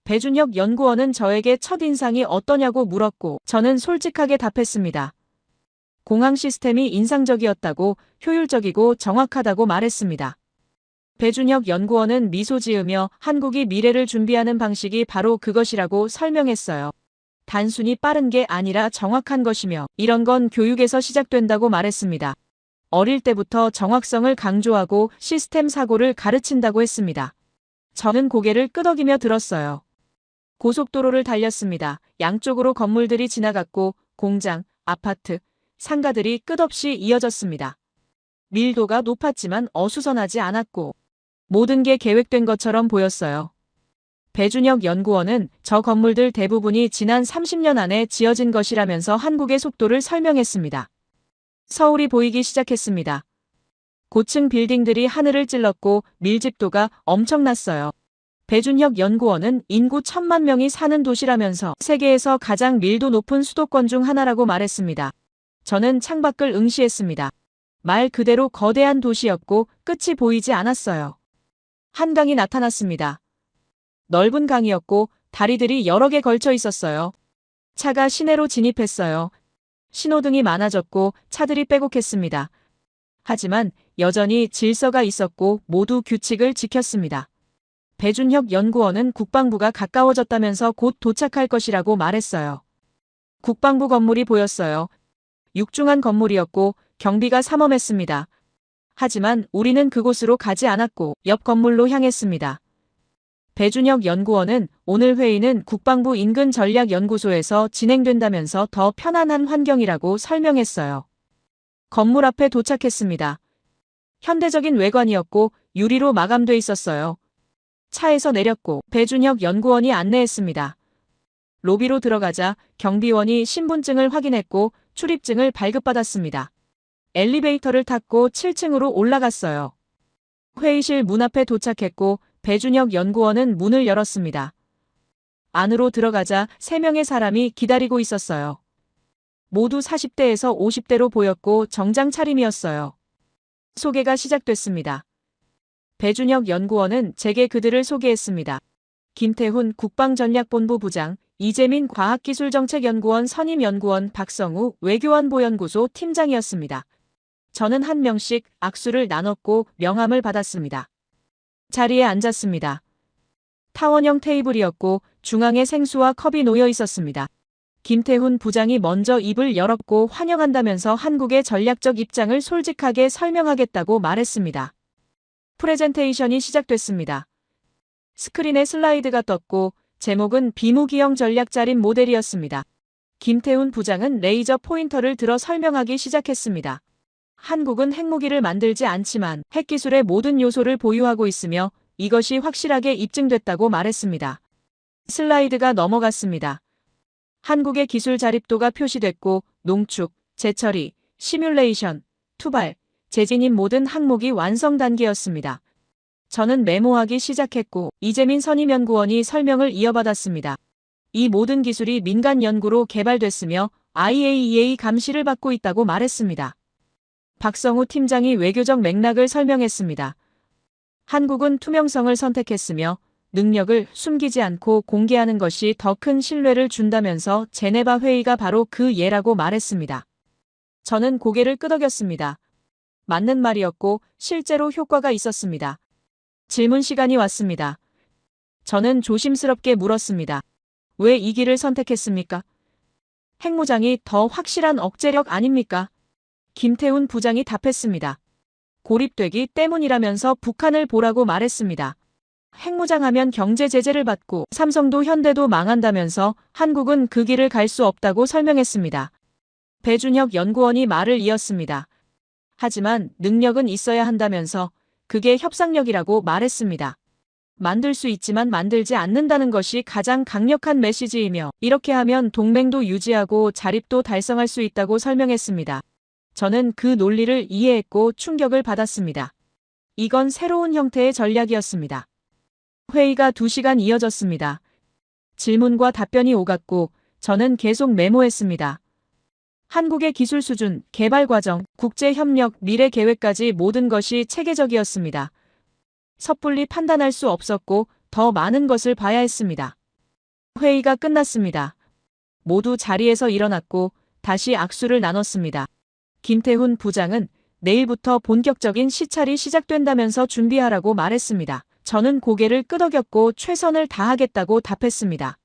배준혁 연구원은 저에게 첫인상이 어떠냐고 물었고 저는 솔직하게 답했습니다. 공항 시스템이 인상적이었다고 효율적이고 정확하다고 말했습니다. 배준혁 연구원은 미소 지으며 한국이 미래를 준비하는 방식이 바로 그것이라고 설명했어요. 단순히 빠른 게 아니라 정확한 것이며 이런 건 교육에서 시작된다고 말했습니다. 어릴 때부터 정확성을 강조하고 시스템 사고를 가르친다고 했습니다. 저는 고개를 끄덕이며 들었어요. 고속도로를 달렸습니다. 양쪽으로 건물들이 지나갔고 공장, 아파트, 상가들이 끝없이 이어졌습니다. 밀도가 높았지만 어수선하지 않았고 모든 게 계획된 것처럼 보였어요. 배준혁 연구원은 저 건물들 대부분이 지난 30년 안에 지어진 것이라면서 한국의 속도를 설명했습니다. 서울이 보이기 시작했습니다. 고층 빌딩들이 하늘을 찔렀고 밀집도가 엄청났어요. 배준혁 연구원은 인구 1,000만 명이 사는 도시라면서 세계에서 가장 밀도 높은 수도권 중 하나라고 말했습니다. 저는 창밖을 응시했습니다. 말 그대로 거대한 도시였고 끝이 보이지 않았어요. 한강이 나타났습니다. 넓은 강이었고 다리들이 여러 개 걸쳐 있었어요. 차가 시내로 진입했어요. 신호등이 많아졌고 차들이 빼곡했습니다. 하지만 여전히 질서가 있었고 모두 규칙을 지켰습니다. 배준혁 연구원은 국방부가 가까워졌다면서 곧 도착할 것이라고 말했어요. 국방부 건물이 보였어요. 육중한 건물이었고 경비가 삼엄했습니다. 하지만 우리는 그곳으로 가지 않았고 옆 건물로 향했습니다. 배준혁 연구원은 오늘 회의는 국방부 인근 전략연구소에서 진행된다면서 더 편안한 환경이라고 설명했어요. 건물 앞에 도착했습니다. 현대적인 외관이었고 유리로 마감돼 있었어요. 차에서 내렸고 배준혁 연구원이 안내했습니다. 로비로 들어가자 경비원이 신분증을 확인했고 출입증을 발급받았습니다. 엘리베이터를 탔고 7층으로 올라갔어요. 회의실 문 앞에 도착했고 배준혁 연구원은 문을 열었습니다. 안으로 들어가자 3명의 사람이 기다리고 있었어요. 모두 40대에서 50대로 보였고 정장 차림이었어요. 소개가 시작됐습니다. 배준혁 연구원은 제게 그들을 소개했습니다. 김태훈 국방전략본부 부장, 이재민 과학기술정책연구원 선임연구원, 박성우 외교안보연구소 팀장이었습니다. 저는 한 명씩 악수를 나눴고 명함을 받았습니다. 자리에 앉았습니다. 타원형 테이블이었고 중앙에 생수와 컵이 놓여 있었습니다. 김태훈 부장이 먼저 입을 열었고 환영한다면서 한국의 전략적 입장을 솔직하게 설명하겠다고 말했습니다. 프레젠테이션이 시작됐습니다. 스크린에 슬라이드가 떴고 제목은 비무기형 전략자림 모델이었습니다. 김태훈 부장은 레이저 포인터를 들어 설명하기 시작했습니다. 한국은 핵무기를 만들지 않지만 핵기술의 모든 요소를 보유하고 있으며 이것이 확실하게 입증됐다고 말했습니다. 슬라이드가 넘어갔습니다. 한국의 기술 자립도가 표시됐고 농축, 재처리, 시뮬레이션, 투발, 재진입 모든 항목이 완성 단계였습니다. 저는 메모하기 시작했고 이재민 선임연구원이 설명을 이어받았습니다. 이 모든 기술이 민간 연구로 개발됐으며 IAEA 감시를 받고 있다고 말했습니다. 박성우 팀장이 외교적 맥락을 설명했습니다. 한국은 투명성을 선택했으며 능력을 숨기지 않고 공개하는 것이 더 큰 신뢰를 준다면서 제네바 회의가 바로 그 예라고 말했습니다. 저는 고개를 끄덕였습니다. 맞는 말이었고 실제로 효과가 있었습니다. 질문 시간이 왔습니다. 저는 조심스럽게 물었습니다. 왜 이 길을 선택했습니까? 핵무장이 더 확실한 억제력 아닙니까? 김태훈 부장이 답했습니다. 고립되기 때문이라면서 북한을 보라고 말했습니다. 핵무장하면 경제 제재를 받고 삼성도 현대도 망한다면서 한국은 그 길을 갈 수 없다고 설명했습니다. 배준혁 연구원이 말을 이었습니다. 하지만 능력은 있어야 한다면서 그게 협상력이라고 말했습니다. 만들 수 있지만 만들지 않는다는 것이 가장 강력한 메시지이며 이렇게 하면 동맹도 유지하고 자립도 달성할 수 있다고 설명했습니다. 저는 그 논리를 이해했고 충격을 받았습니다. 이건 새로운 형태의 전략이었습니다. 회의가 2시간 이어졌습니다. 질문과 답변이 오갔고 저는 계속 메모했습니다. 한국의 기술 수준, 개발 과정, 국제 협력, 미래 계획까지 모든 것이 체계적이었습니다. 섣불리 판단할 수 없었고 더 많은 것을 봐야 했습니다. 회의가 끝났습니다. 모두 자리에서 일어났고 다시 악수를 나눴습니다. 김태훈 부장은 내일부터 본격적인 시찰이 시작된다면서 준비하라고 말했습니다. 저는 고개를 끄덕였고 최선을 다하겠다고 답했습니다.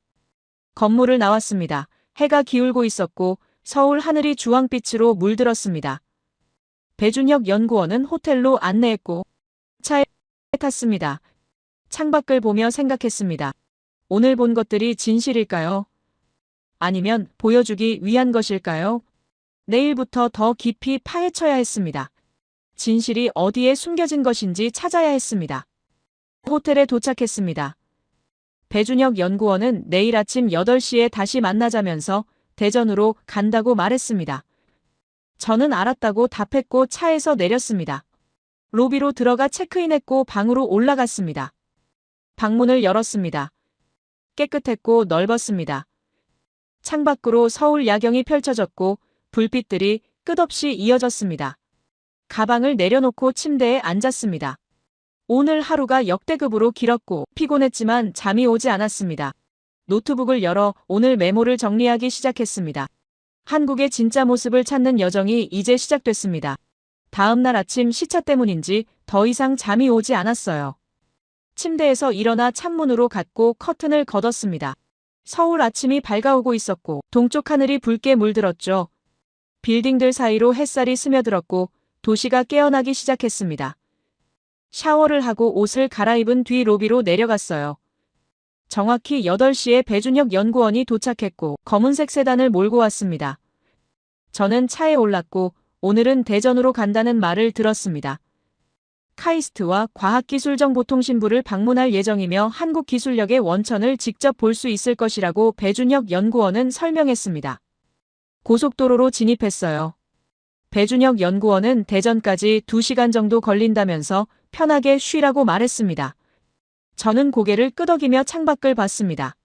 건물을 나왔습니다. 해가 기울고 있었고 서울 하늘이 주황빛으로 물들었습니다. 배준혁 연구원은 호텔로 안내했고 차에 탔습니다. 창밖을 보며 생각했습니다. 오늘 본 것들이 진실일까요? 아니면 보여주기 위한 것일까요? 내일부터 더 깊이 파헤쳐야 했습니다. 진실이 어디에 숨겨진 것인지 찾아야 했습니다. 호텔에 도착했습니다. 배준혁 연구원은 내일 아침 8시에 다시 만나자면서 대전으로 간다고 말했습니다. 저는 알았다고 답했고 차에서 내렸습니다. 로비로 들어가 체크인했고 방으로 올라갔습니다. 방문을 열었습니다. 깨끗했고 넓었습니다. 창밖으로 서울 야경이 펼쳐졌고 불빛들이 끝없이 이어졌습니다. 가방을 내려놓고 침대에 앉았습니다. 오늘 하루가 역대급으로 길었고 피곤했지만 잠이 오지 않았습니다. 노트북을 열어 오늘 메모를 정리하기 시작했습니다. 한국의 진짜 모습을 찾는 여정이 이제 시작됐습니다. 다음 날 아침 시차 때문인지 더 이상 잠이 오지 않았어요. 침대에서 일어나 창문으로 갔고 커튼을 걷었습니다. 서울 아침이 밝아오고 있었고 동쪽 하늘이 붉게 물들었죠. 빌딩들 사이로 햇살이 스며들었고 도시가 깨어나기 시작했습니다. 샤워를 하고 옷을 갈아입은 뒤 로비로 내려갔어요. 정확히 8시에 배준혁 연구원이 도착했고 검은색 세단을 몰고 왔습니다. 저는 차에 올랐고 오늘은 대전으로 간다는 말을 들었습니다. 카이스트와 과학기술정보통신부를 방문할 예정이며 한국 기술력의 원천을 직접 볼 수 있을 것이라고 배준혁 연구원은 설명했습니다. 고속도로로 진입했어요. 배준혁 연구원은 대전까지 2시간 정도 걸린다면서 편하게 쉬라고 말했습니다. 저는 고개를 끄덕이며 창밖을 봤습니다.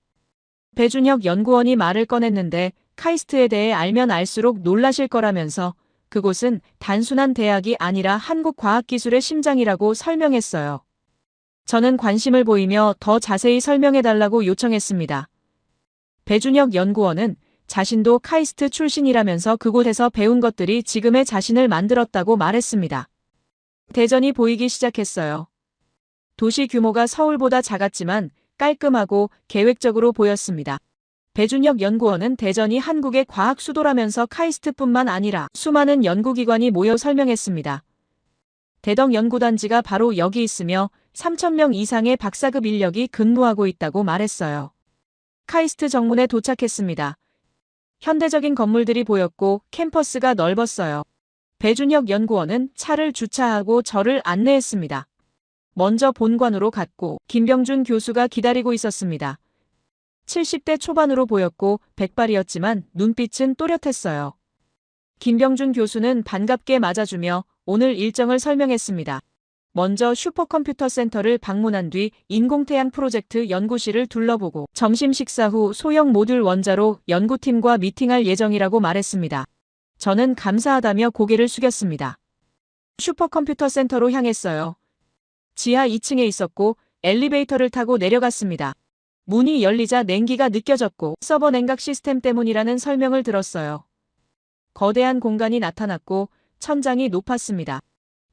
배준혁 연구원이 말을 꺼냈는데 카이스트에 대해 알면 알수록 놀라실 거라면서 그곳은 단순한 대학이 아니라 한국 과학기술의 심장이라고 설명했어요. 저는 관심을 보이며 더 자세히 설명해달라고 요청했습니다. 배준혁 연구원은 자신도 카이스트 출신이라면서 그곳에서 배운 것들이 지금의 자신을 만들었다고 말했습니다. 대전이 보이기 시작했어요. 도시 규모가 서울보다 작았지만 깔끔하고 계획적으로 보였습니다. 배준혁 연구원은 대전이 한국의 과학 수도라면서 카이스트뿐만 아니라 수많은 연구기관이 모여 설명했습니다. 대덕 연구단지가 바로 여기 있으며 3,000명 이상의 박사급 인력이 근무하고 있다고 말했어요. 카이스트 정문에 도착했습니다. 현대적인 건물들이 보였고 캠퍼스가 넓었어요. 배준혁 연구원은 차를 주차하고 저를 안내했습니다. 먼저 본관으로 갔고 김병준 교수가 기다리고 있었습니다. 70대 초반으로 보였고 백발이었지만 눈빛은 또렷했어요. 김병준 교수는 반갑게 맞아주며 오늘 일정을 설명했습니다. 먼저 슈퍼컴퓨터 센터를 방문한 뒤 인공태양 프로젝트 연구실을 둘러보고 점심 식사 후 소형 모듈 원자로 연구팀과 미팅할 예정이라고 말했습니다. 저는 감사하다며 고개를 숙였습니다. 슈퍼컴퓨터 센터로 향했어요. 지하 2층에 있었고 엘리베이터를 타고 내려갔습니다. 문이 열리자 냉기가 느껴졌고 서버 냉각 시스템 때문이라는 설명을 들었어요. 거대한 공간이 나타났고 천장이 높았습니다.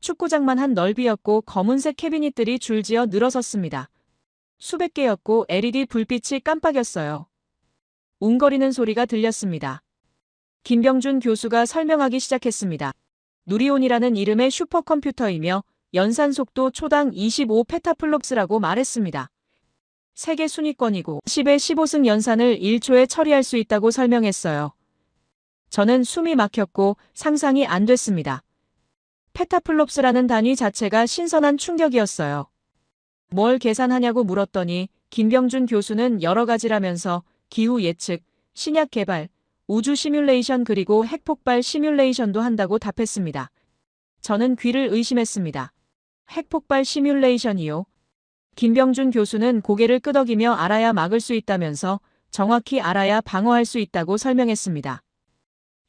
축구장만한 넓이였고 검은색 캐비닛들이 줄지어 늘어섰습니다. 수백 개였고 LED 불빛이 깜빡였어요. 웅거리는 소리가 들렸습니다. 김병준 교수가 설명하기 시작했습니다. 누리온이라는 이름의 슈퍼컴퓨터이며 연산 속도 초당 25페타플롭스라고 말했습니다. 세계 순위권이고 10의 15승 연산을 1초에 처리할 수 있다고 설명했어요. 저는 숨이 막혔고 상상이 안 됐습니다. 페타플롭스라는 단위 자체가 신선한 충격이었어요. 뭘 계산하냐고 물었더니 김병준 교수는 여러 가지라면서 기후 예측, 신약 개발, 우주 시뮬레이션 그리고 핵폭발 시뮬레이션도 한다고 답했습니다. 저는 귀를 의심했습니다. 핵폭발 시뮬레이션이요? 김병준 교수는 고개를 끄덕이며 알아야 막을 수 있다면서 정확히 알아야 방어할 수 있다고 설명했습니다.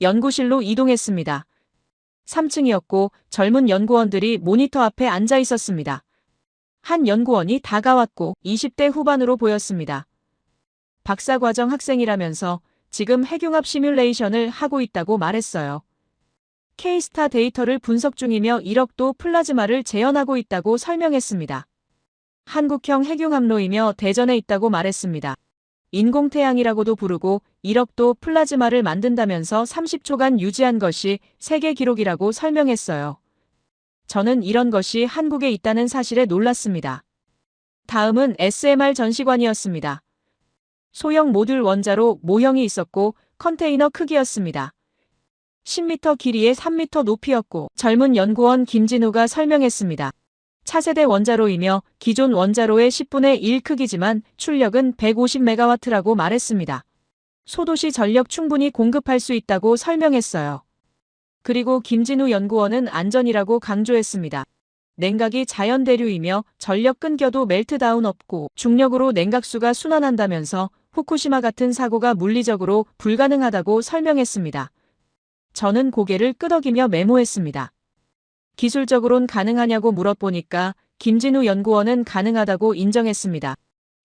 연구실로 이동했습니다. 3층이었고 젊은 연구원들이 모니터 앞에 앉아 있었습니다. 한 연구원이 다가왔고 20대 후반으로 보였습니다. 박사과정 학생이라면서 지금 핵융합 시뮬레이션을 하고 있다고 말했어요. K스타 데이터를 분석 중이며 1억도 플라즈마를 재현하고 있다고 설명했습니다. 한국형 핵융합로이며 대전에 있다고 말했습니다. 인공태양이라고도 부르고 1억도 플라즈마를 만든다면서 30초간 유지한 것이 세계 기록이라고 설명했어요. 저는 이런 것이 한국에 있다는 사실에 놀랐습니다. 다음은 SMR 전시관이었습니다. 소형 모듈 원자로 모형이 있었고 컨테이너 크기였습니다. 10m 길이에 3m 높이였고 젊은 연구원 김진우가 설명했습니다. 차세대 원자로이며 기존 원자로의 10분의 1 크기지만 출력은 150메가와트라고 말했습니다. 소도시 전력 충분히 공급할 수 있다고 설명했어요. 그리고 김진우 연구원은 안전이라고 강조했습니다. 냉각이 자연대류이며 전력 끊겨도 멜트다운 없고 중력으로 냉각수가 순환한다면서 후쿠시마 같은 사고가 물리적으로 불가능하다고 설명했습니다. 저는 고개를 끄덕이며 메모했습니다. 기술적으론 가능하냐고 물어보니까 김진우 연구원은 가능하다고 인정했습니다.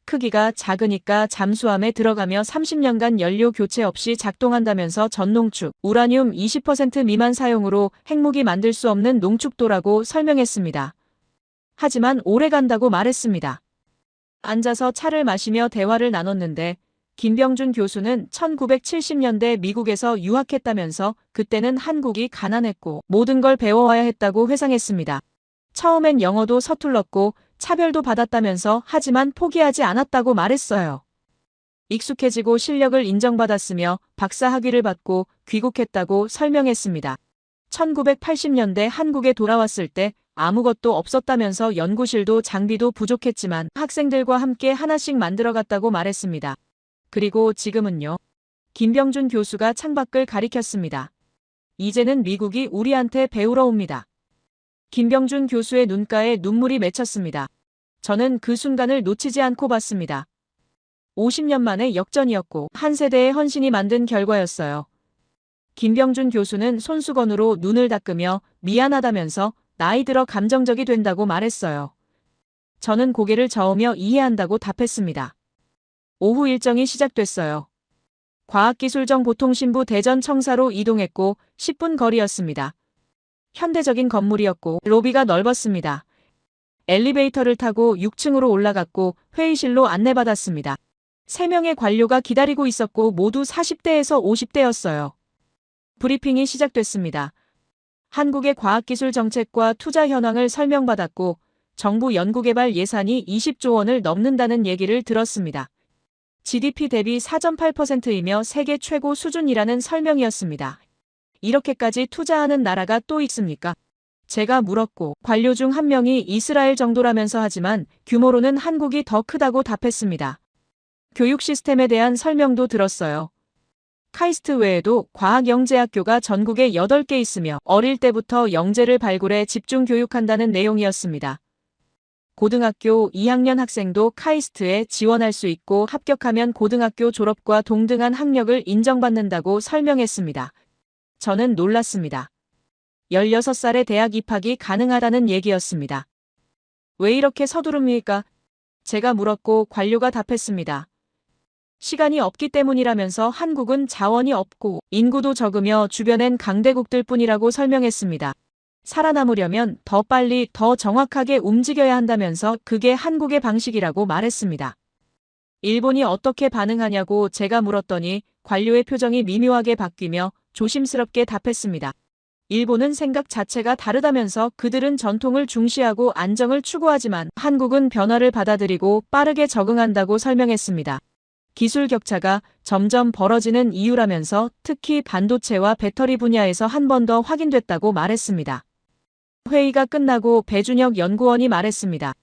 크기가 작으니까 잠수함에 들어가며 30년간 연료 교체 없이 작동한다면서 전농축, 우라늄 20% 미만 사용으로 핵무기 만들 수 없는 농축도라고 설명했습니다. 하지만 오래 간다고 말했습니다. 앉아서 차를 마시며 대화를 나눴는데 김병준 교수는 1970년대 미국에서 유학했다면서 그때는 한국이 가난했고 모든 걸 배워와야 했다고 회상했습니다. 처음엔 영어도 서툴렀고 차별도 받았다면서 하지만 포기하지 않았다고 말했어요. 익숙해지고 실력을 인정받았으며 박사 학위를 받고 귀국했다고 설명했습니다. 1980년대 한국에 돌아왔을 때 아무것도 없었다면서 연구실도 장비도 부족했지만 학생들과 함께 하나씩 만들어갔다고 말했습니다. 그리고 지금은요. 김병준 교수가 창밖을 가리켰습니다. 이제는 미국이 우리한테 배우러 옵니다. 김병준 교수의 눈가에 눈물이 맺혔습니다. 저는 그 순간을 놓치지 않고 봤습니다. 50년 만의 역전이었고 한 세대의 헌신이 만든 결과였어요. 김병준 교수는 손수건으로 눈을 닦으며 미안하다면서 나이 들어 감정적이 된다고 말했어요. 저는 고개를 저으며 이해한다고 답했습니다. 오후 일정이 시작됐어요. 과학기술정보통신부 대전 청사로 이동했고 10분 거리였습니다. 현대적인 건물이었고 로비가 넓었습니다. 엘리베이터를 타고 6층으로 올라갔고 회의실로 안내받았습니다. 3명의 관료가 기다리고 있었고 모두 40대에서 50대였어요. 브리핑이 시작됐습니다. 한국의 과학기술 정책과 투자 현황을 설명받았고 정부 연구개발 예산이 20조 원을 넘는다는 얘기를 들었습니다. GDP 대비 4.8%이며 세계 최고 수준이라는 설명이었습니다. 이렇게까지 투자하는 나라가 또 있습니까? 제가 물었고 관료 중 한 명이 이스라엘 정도라면서 하지만 규모로는 한국이 더 크다고 답했습니다. 교육 시스템에 대한 설명도 들었어요. 카이스트 외에도 과학영재학교가 전국에 8개 있으며 어릴 때부터 영재를 발굴해 집중 교육한다는 내용이었습니다. 고등학교 2학년 학생도 카이스트에 지원할 수 있고 합격하면 고등학교 졸업과 동등한 학력을 인정받는다고 설명했습니다. 저는 놀랐습니다. 16살에 대학 입학이 가능하다는 얘기였습니다. 왜 이렇게 서두릅니까? 제가 물었고 관료가 답했습니다. 시간이 없기 때문이라면서 한국은 자원이 없고 인구도 적으며 주변엔 강대국들 뿐이라고 설명했습니다. 살아남으려면 더 빨리 더 정확하게 움직여야 한다면서 그게 한국의 방식이라고 말했습니다. 일본이 어떻게 반응하냐고 제가 물었더니 관료의 표정이 미묘하게 바뀌며 조심스럽게 답했습니다. 일본은 생각 자체가 다르다면서 그들은 전통을 중시하고 안정을 추구하지만 한국은 변화를 받아들이고 빠르게 적응한다고 설명했습니다. 기술 격차가 점점 벌어지는 이유라면서 특히 반도체와 배터리 분야에서 한 번 더 확인됐다고 말했습니다. 회의가 끝나고 배준혁 연구원이 말했습니다.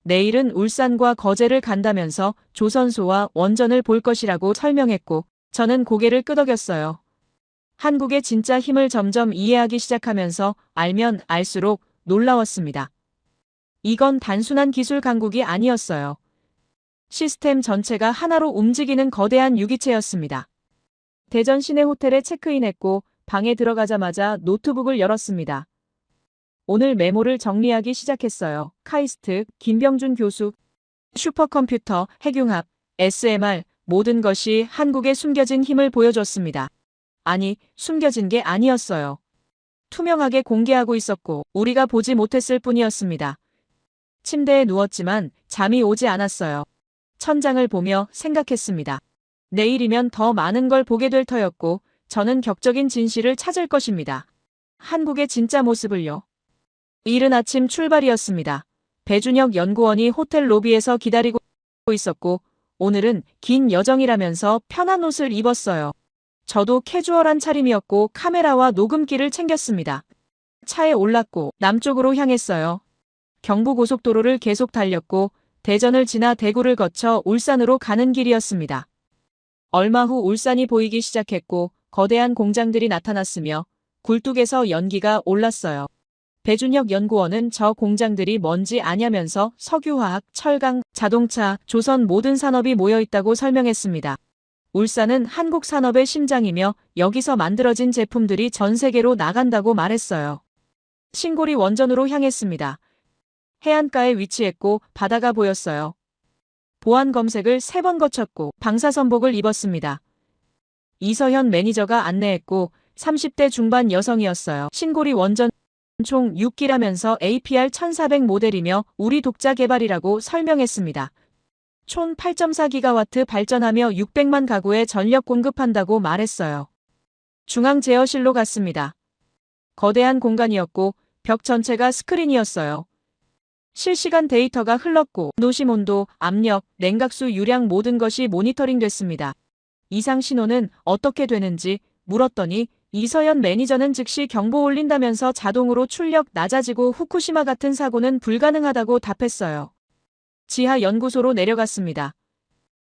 내일은 울산과 거제를 간다면서 조선소와 원전을 볼 것이라고 설명했고 저는 고개를 끄덕였어요. 한국의 진짜 힘을 점점 이해하기 시작하면서 알면 알수록 놀라웠습니다. 이건 단순한 기술 강국이 아니었어요. 시스템 전체가 하나로 움직이는 거대한 유기체였습니다. 대전 시내 호텔에 체크인했고 방에 들어가자마자 노트북을 열었습니다. 오늘 메모를 정리하기 시작했어요. 카이스트, 김병준 교수, 슈퍼컴퓨터, 핵융합, SMR, 모든 것이 한국의 숨겨진 힘을 보여줬습니다. 아니, 숨겨진 게 아니었어요. 투명하게 공개하고 있었고 우리가 보지 못했을 뿐이었습니다. 침대에 누웠지만 잠이 오지 않았어요. 천장을 보며 생각했습니다. 내일이면 더 많은 걸 보게 될 터였고 저는 격적인 진실을 찾을 것입니다. 한국의 진짜 모습을요. 이른 아침 출발이었습니다. 배준혁 연구원이 호텔 로비에서 기다리고 있었고 오늘은 긴 여정이라면서 편한 옷을 입었어요. 저도 캐주얼한 차림이었고 카메라와 녹음기를 챙겼습니다. 차에 올랐고 남쪽으로 향했어요. 경부고속도로를 계속 달렸고 대전을 지나 대구를 거쳐 울산으로 가는 길이었습니다. 얼마 후 울산이 보이기 시작했고 거대한 공장들이 나타났으며 굴뚝에서 연기가 올랐어요. 배준혁 연구원은 저 공장들이 뭔지 아냐면서 석유화학, 철강, 자동차, 조선 모든 산업이 모여있다고 설명했습니다. 울산은 한국 산업의 심장이며 여기서 만들어진 제품들이 전 세계로 나간다고 말했어요. 신고리 원전으로 향했습니다. 해안가에 위치했고 바다가 보였어요. 보안 검색을 3번 거쳤고 방사선복을 입었습니다. 이서현 매니저가 안내했고 30대 중반 여성이었어요. 신고리 원전 총 6기라면서 APR 1400 모델이며 우리 독자 개발이라고 설명했습니다. 총 8.4기가와트 발전하며 600만 가구에 전력 공급한다고 말했어요. 중앙 제어실로 갔습니다. 거대한 공간이었고 벽 전체가 스크린이었어요. 실시간 데이터가 흘렀고 노심 온도, 압력, 냉각수 유량 모든 것이 모니터링 됐습니다. 이상 신호는 어떻게 되는지 물었더니 이서연 매니저는 즉시 경보 올린다면서 자동으로 출력 낮아지고 후쿠시마 같은 사고는 불가능하다고 답했어요. 지하 연구소로 내려갔습니다.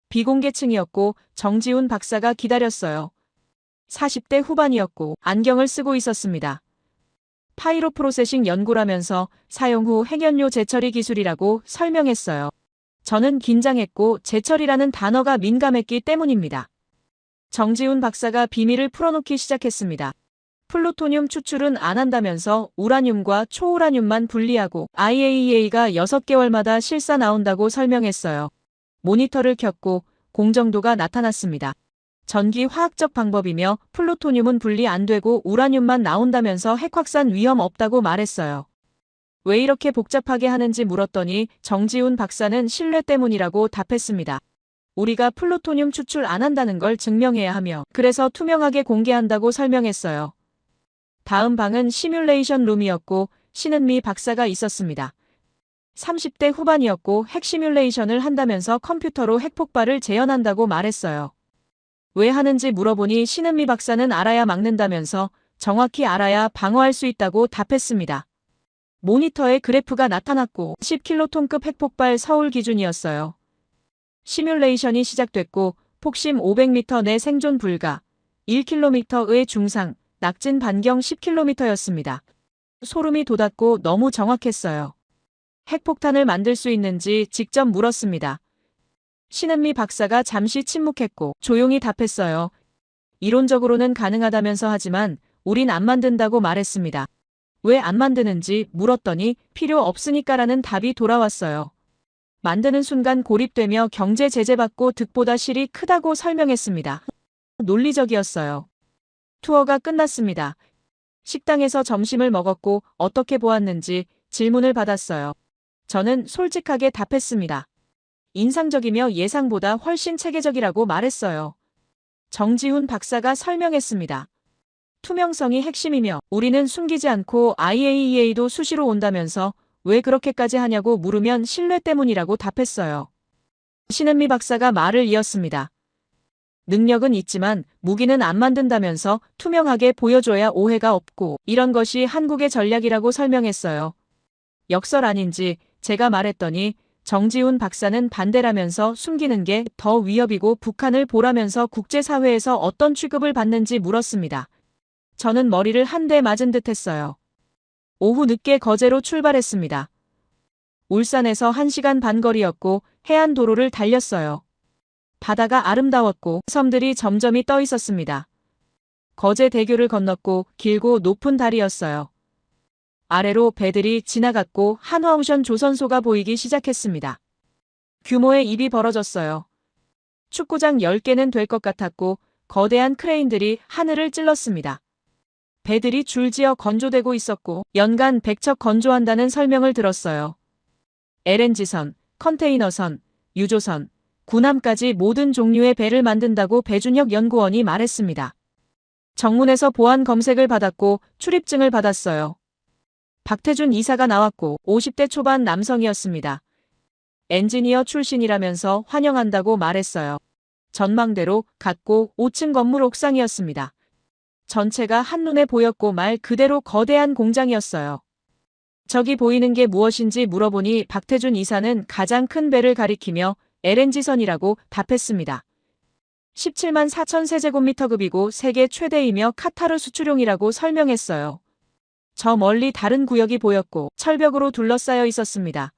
비공개층이었고 정지훈 박사가 기다렸어요. 40대 후반이었고 안경을 쓰고 있었습니다. 파이로 프로세싱 연구라면서 사용 후 핵연료 재처리 기술이라고 설명했어요. 저는 긴장했고 재처리라는 단어가 민감했기 때문입니다. 정지훈 박사가 비밀을 풀어놓기 시작했습니다. 플루토늄 추출은 안 한다면서 우라늄과 초우라늄만 분리하고 IAEA가 6개월마다 실사 나온다고 설명했어요. 모니터를 켰고 공정도가 나타났습니다. 전기 화학적 방법이며 플루토늄은 분리 안 되고 우라늄만 나온다면서 핵확산 위험 없다고 말했어요. 왜 이렇게 복잡하게 하는지 물었더니 정지훈 박사는 신뢰 때문이라고 답했습니다. 우리가 플루토늄 추출 안 한다는 걸 증명해야 하며 그래서 투명하게 공개한다고 설명했어요. 다음 방은 시뮬레이션 룸이었고 신은미 박사가 있었습니다. 30대 후반이었고 핵 시뮬레이션을 한다면서 컴퓨터로 핵폭발을 재현한다고 말했어요. 왜 하는지 물어보니 신은미 박사는 알아야 막는다면서 정확히 알아야 방어할 수 있다고 답했습니다. 모니터에 그래프가 나타났고 10킬로톤급 핵폭발 서울 기준이었어요. 시뮬레이션이 시작됐고 폭심 500m 내 생존 불가, 1km의 중상, 낙진 반경 10km였습니다. 소름이 돋았고 너무 정확했어요. 핵폭탄을 만들 수 있는지 직접 물었습니다. 신은미 박사가 잠시 침묵했고 조용히 답했어요. 이론적으로는 가능하다면서 하지만 우린 안 만든다고 말했습니다. 왜 안 만드는지 물었더니 필요 없으니까라는 답이 돌아왔어요. 만드는 순간 고립되며 경제 제재받고 득보다 실이 크다고 설명했습니다. 논리적이었어요. 투어가 끝났습니다. 식당에서 점심을 먹었고 어떻게 보았는지 질문을 받았어요. 저는 솔직하게 답했습니다. 인상적이며 예상보다 훨씬 체계적이라고 말했어요. 정지훈 박사가 설명했습니다. 투명성이 핵심이며 우리는 숨기지 않고 IAEA도 수시로 온다면서 왜 그렇게까지 하냐고 물으면 신뢰 때문이라고 답했어요. 신은미 박사가 말을 이었습니다. 능력은 있지만 무기는 안 만든다면서 투명하게 보여줘야 오해가 없고 이런 것이 한국의 전략이라고 설명했어요. 역설 아닌지 제가 말했더니 정지훈 박사는 반대라면서 숨기는 게 더 위협이고 북한을 보라면서 국제사회에서 어떤 취급을 받는지 물었습니다. 저는 머리를 한 대 맞은 듯 했어요. 오후 늦게 거제로 출발했습니다. 울산에서 1시간 반 거리였고 해안도로를 달렸어요. 바다가 아름다웠고 섬들이 점점이 떠 있었습니다. 거제대교를 건넜고 길고 높은 다리였어요. 아래로 배들이 지나갔고 한화오션 조선소가 보이기 시작했습니다. 규모의 입이 벌어졌어요. 축구장 10개는 될 것 같았고 거대한 크레인들이 하늘을 찔렀습니다. 배들이 줄지어 건조되고 있었고 연간 100척 건조한다는 설명을 들었어요. LNG선, 컨테이너선, 유조선, 군함까지 모든 종류의 배를 만든다고 배준혁 연구원이 말했습니다. 정문에서 보안 검색을 받았고 출입증을 받았어요. 박태준 이사가 나왔고 50대 초반 남성이었습니다. 엔지니어 출신이라면서 환영한다고 말했어요. 전망대로 갔고 5층 건물 옥상이었습니다. 전체가 한눈에 보였고 말 그대로 거대한 공장이었어요. 저기 보이는 게 무엇인지 물어보니 박태준 이사는 가장 큰 배를 가리키며 LNG선이라고 답했습니다. 17만 4천 세제곱미터급이고 세계 최대이며 카타르 수출용이라고 설명했어요. 저 멀리 다른 구역이 보였고 철벽으로 둘러싸여 있었습니다.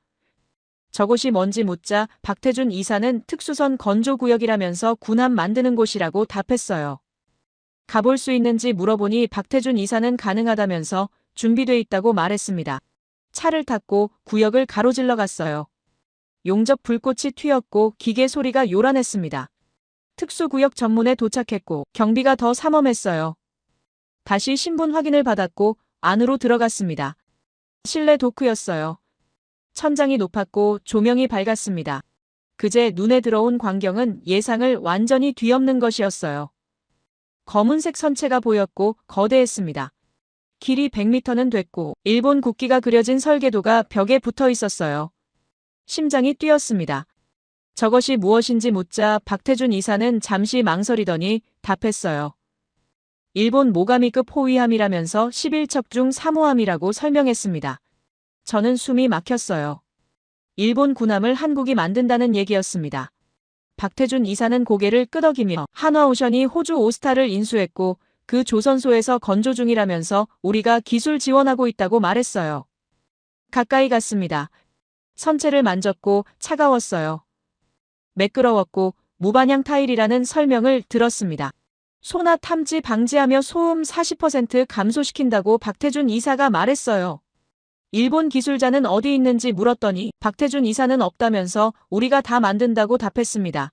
저곳이 뭔지 묻자 박태준 이사는 특수선 건조구역이라면서 군함 만드는 곳이라고 답했어요. 가볼 수 있는지 물어보니 박태준 이사는 가능하다면서 준비돼 있다고 말했습니다. 차를 탔고 구역을 가로질러 갔어요. 용접 불꽃이 튀었고 기계 소리가 요란했습니다. 특수구역 전문에 도착했고 경비가 더 삼엄했어요. 다시 신분 확인을 받았고 안으로 들어갔습니다. 실내 도크였어요. 천장이 높았고 조명이 밝았습니다. 그제 눈에 들어온 광경은 예상을 완전히 뒤엎는 것이었어요. 검은색 선체가 보였고 거대했습니다. 길이 100m는 됐고 일본 국기가 그려진 설계도가 벽에 붙어 있었어요. 심장이 뛰었습니다. 저것이 무엇인지 묻자 박태준 이사는 잠시 망설이더니 답했어요. 일본 모가미급 호위함이라면서 11척 중 3호함이라고 설명했습니다. 저는 숨이 막혔어요. 일본 군함을 한국이 만든다는 얘기였습니다. 박태준 이사는 고개를 끄덕이며 한화오션이 호주 오스타를 인수했고 그 조선소에서 건조 중이라면서 우리가 기술 지원하고 있다고 말했어요. 가까이 갔습니다. 선체를 만졌고 차가웠어요. 매끄러웠고 무반향 타일이라는 설명을 들었습니다. 소나 탐지 방지하며 소음 40% 감소시킨다고 박태준 이사가 말했어요. 일본 기술자는 어디 있는지 물었더니 박태준 이사는 없다면서 우리가 다 만든다고 답했습니다.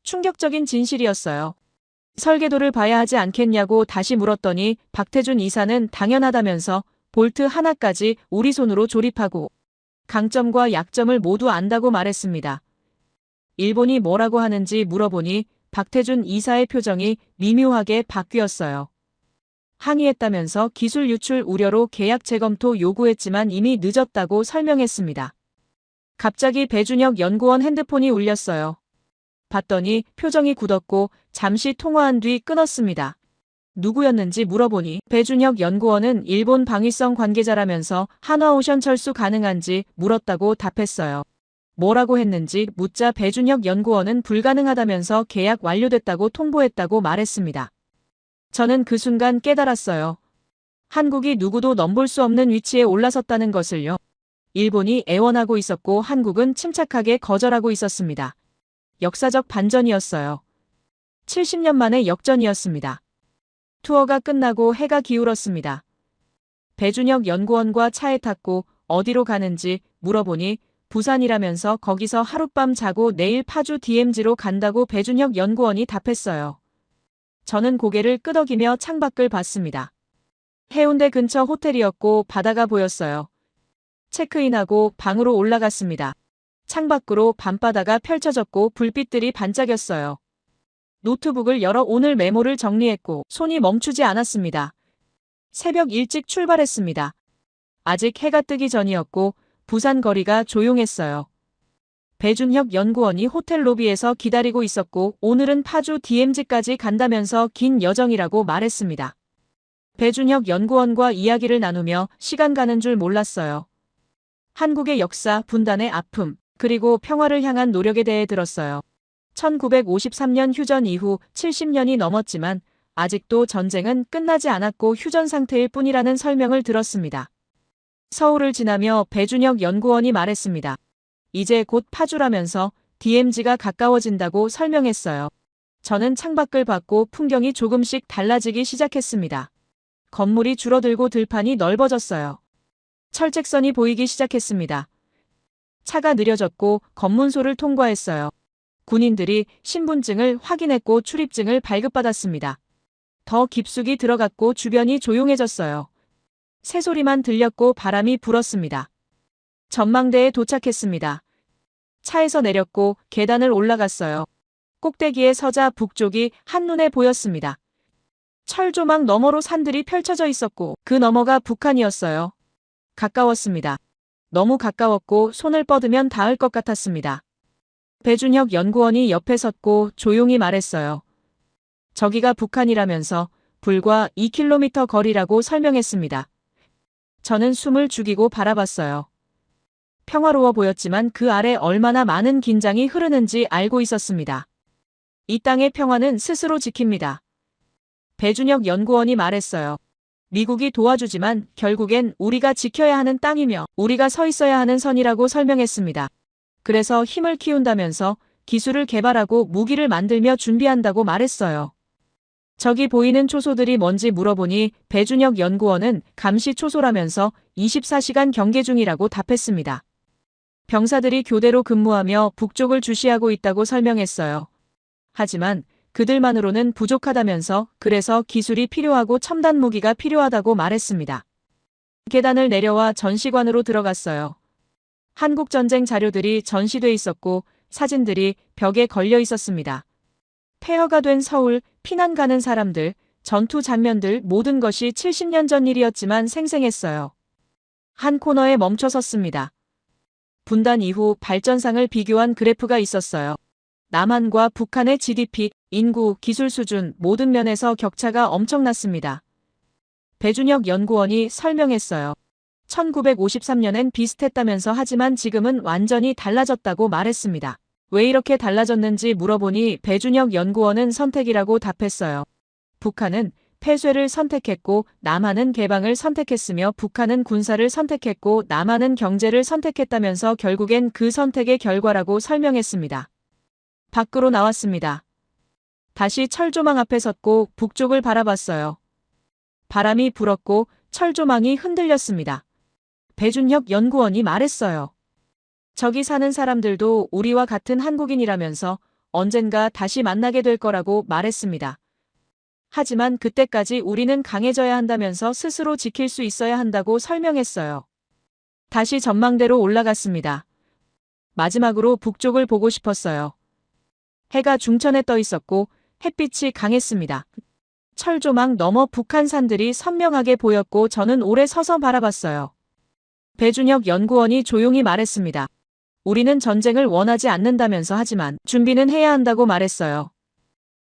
충격적인 진실이었어요. 설계도를 봐야 하지 않겠냐고 다시 물었더니 박태준 이사는 당연하다면서 볼트 하나까지 우리 손으로 조립하고 강점과 약점을 모두 안다고 말했습니다. 일본이 뭐라고 하는지 물어보니 박태준 이사의 표정이 미묘하게 바뀌었어요. 항의했다면서 기술 유출 우려로 계약 재검토 요구했지만 이미 늦었다고 설명했습니다. 갑자기 배준혁 연구원 핸드폰이 울렸어요. 봤더니 표정이 굳었고 잠시 통화한 뒤 끊었습니다. 누구였는지 물어보니 배준혁 연구원은 일본 방위성 관계자라면서 한화오션 철수 가능한지 물었다고 답했어요. 뭐라고 했는지 묻자 배준혁 연구원은 불가능하다면서 계약 완료됐다고 통보했다고 말했습니다. 저는 그 순간 깨달았어요. 한국이 누구도 넘볼 수 없는 위치에 올라섰다는 것을요. 일본이 애원하고 있었고 한국은 침착하게 거절하고 있었습니다. 역사적 반전이었어요. 70년 만의 역전이었습니다. 투어가 끝나고 해가 기울었습니다. 배준혁 연구원과 차에 탔고 어디로 가는지 물어보니 부산이라면서 거기서 하룻밤 자고 내일 파주 DMZ로 간다고 배준혁 연구원이 답했어요. 저는 고개를 끄덕이며 창밖을 봤습니다. 해운대 근처 호텔이었고 바다가 보였어요. 체크인하고 방으로 올라갔습니다. 창밖으로 밤바다가 펼쳐졌고 불빛들이 반짝였어요. 노트북을 열어 오늘 메모를 정리했고 손이 멈추지 않았습니다. 새벽 일찍 출발했습니다. 아직 해가 뜨기 전이었고 부산 거리가 조용했어요. 배준혁 연구원이 호텔 로비에서 기다리고 있었고 오늘은 파주 DMZ까지 간다면서 긴 여정이라고 말했습니다. 배준혁 연구원과 이야기를 나누며 시간 가는 줄 몰랐어요. 한국의 역사, 분단의 아픔, 그리고 평화를 향한 노력에 대해 들었어요. 1953년 휴전 이후 70년이 넘었지만 아직도 전쟁은 끝나지 않았고 휴전 상태일 뿐이라는 설명을 들었습니다. 서울을 지나며 배준혁 연구원이 말했습니다. 이제 곧 파주라면서 DMZ가 가까워진다고 설명했어요. 저는 창밖을 봤고 풍경이 조금씩 달라지기 시작했습니다. 건물이 줄어들고 들판이 넓어졌어요. 철책선이 보이기 시작했습니다. 차가 느려졌고 검문소를 통과했어요. 군인들이 신분증을 확인했고 출입증을 발급받았습니다. 더 깊숙이 들어갔고 주변이 조용해졌어요. 새소리만 들렸고 바람이 불었습니다. 전망대에 도착했습니다. 차에서 내렸고 계단을 올라갔어요. 꼭대기에 서자 북쪽이 한눈에 보였습니다. 철조망 너머로 산들이 펼쳐져 있었고 그 너머가 북한이었어요. 가까웠습니다. 너무 가까웠고 손을 뻗으면 닿을 것 같았습니다. 배준혁 연구원이 옆에 섰고 조용히 말했어요. 저기가 북한이라면서 불과 2km 거리라고 설명했습니다. 저는 숨을 죽이고 바라봤어요. 평화로워 보였지만 그 아래 얼마나 많은 긴장이 흐르는지 알고 있었습니다. 이 땅의 평화는 스스로 지킵니다. 배준혁 연구원이 말했어요. 미국이 도와주지만 결국엔 우리가 지켜야 하는 땅이며 우리가 서 있어야 하는 선이라고 설명했습니다. 그래서 힘을 키운다면서 기술을 개발하고 무기를 만들며 준비한다고 말했어요. 저기 보이는 초소들이 뭔지 물어보니 배준혁 연구원은 감시 초소라면서 24시간 경계 중이라고 답했습니다. 병사들이 교대로 근무하며 북쪽을 주시하고 있다고 설명했어요. 하지만 그들만으로는 부족하다면서 그래서 기술이 필요하고 첨단 무기가 필요하다고 말했습니다. 계단을 내려와 전시관으로 들어갔어요. 한국전쟁 자료들이 전시돼 있었고 사진들이 벽에 걸려 있었습니다. 폐허가 된 서울, 피난 가는 사람들, 전투 장면들 모든 것이 70년 전 일이었지만 생생했어요. 한 코너에 멈춰 섰습니다. 분단 이후 발전상을 비교한 그래프가 있었어요. 남한과 북한의 GDP, 인구, 기술 수준 모든 면에서 격차가 엄청났습니다. 배준혁 연구원이 설명했어요. 1953년엔 비슷했다면서 하지만 지금은 완전히 달라졌다고 말했습니다. 왜 이렇게 달라졌는지 물어보니 배준혁 연구원은 선택이라고 답했어요. 북한은 폐쇄를 선택했고 남한은 개방을 선택했으며 북한은 군사를 선택했고 남한은 경제를 선택했다면서 결국엔 그 선택의 결과라고 설명했습니다. 밖으로 나왔습니다. 다시 철조망 앞에 섰고 북쪽을 바라봤어요. 바람이 불었고 철조망이 흔들렸습니다. 배준혁 연구원이 말했어요. 저기 사는 사람들도 우리와 같은 한국인이라면서 언젠가 다시 만나게 될 거라고 말했습니다. 하지만 그때까지 우리는 강해져야 한다면서 스스로 지킬 수 있어야 한다고 설명했어요. 다시 전망대로 올라갔습니다. 마지막으로 북쪽을 보고 싶었어요. 해가 중천에 떠 있었고 햇빛이 강했습니다. 철조망 너머 북한 산들이 선명하게 보였고 저는 오래 서서 바라봤어요. 배준혁 연구원이 조용히 말했습니다. 우리는 전쟁을 원하지 않는다면서 하지만 준비는 해야 한다고 말했어요.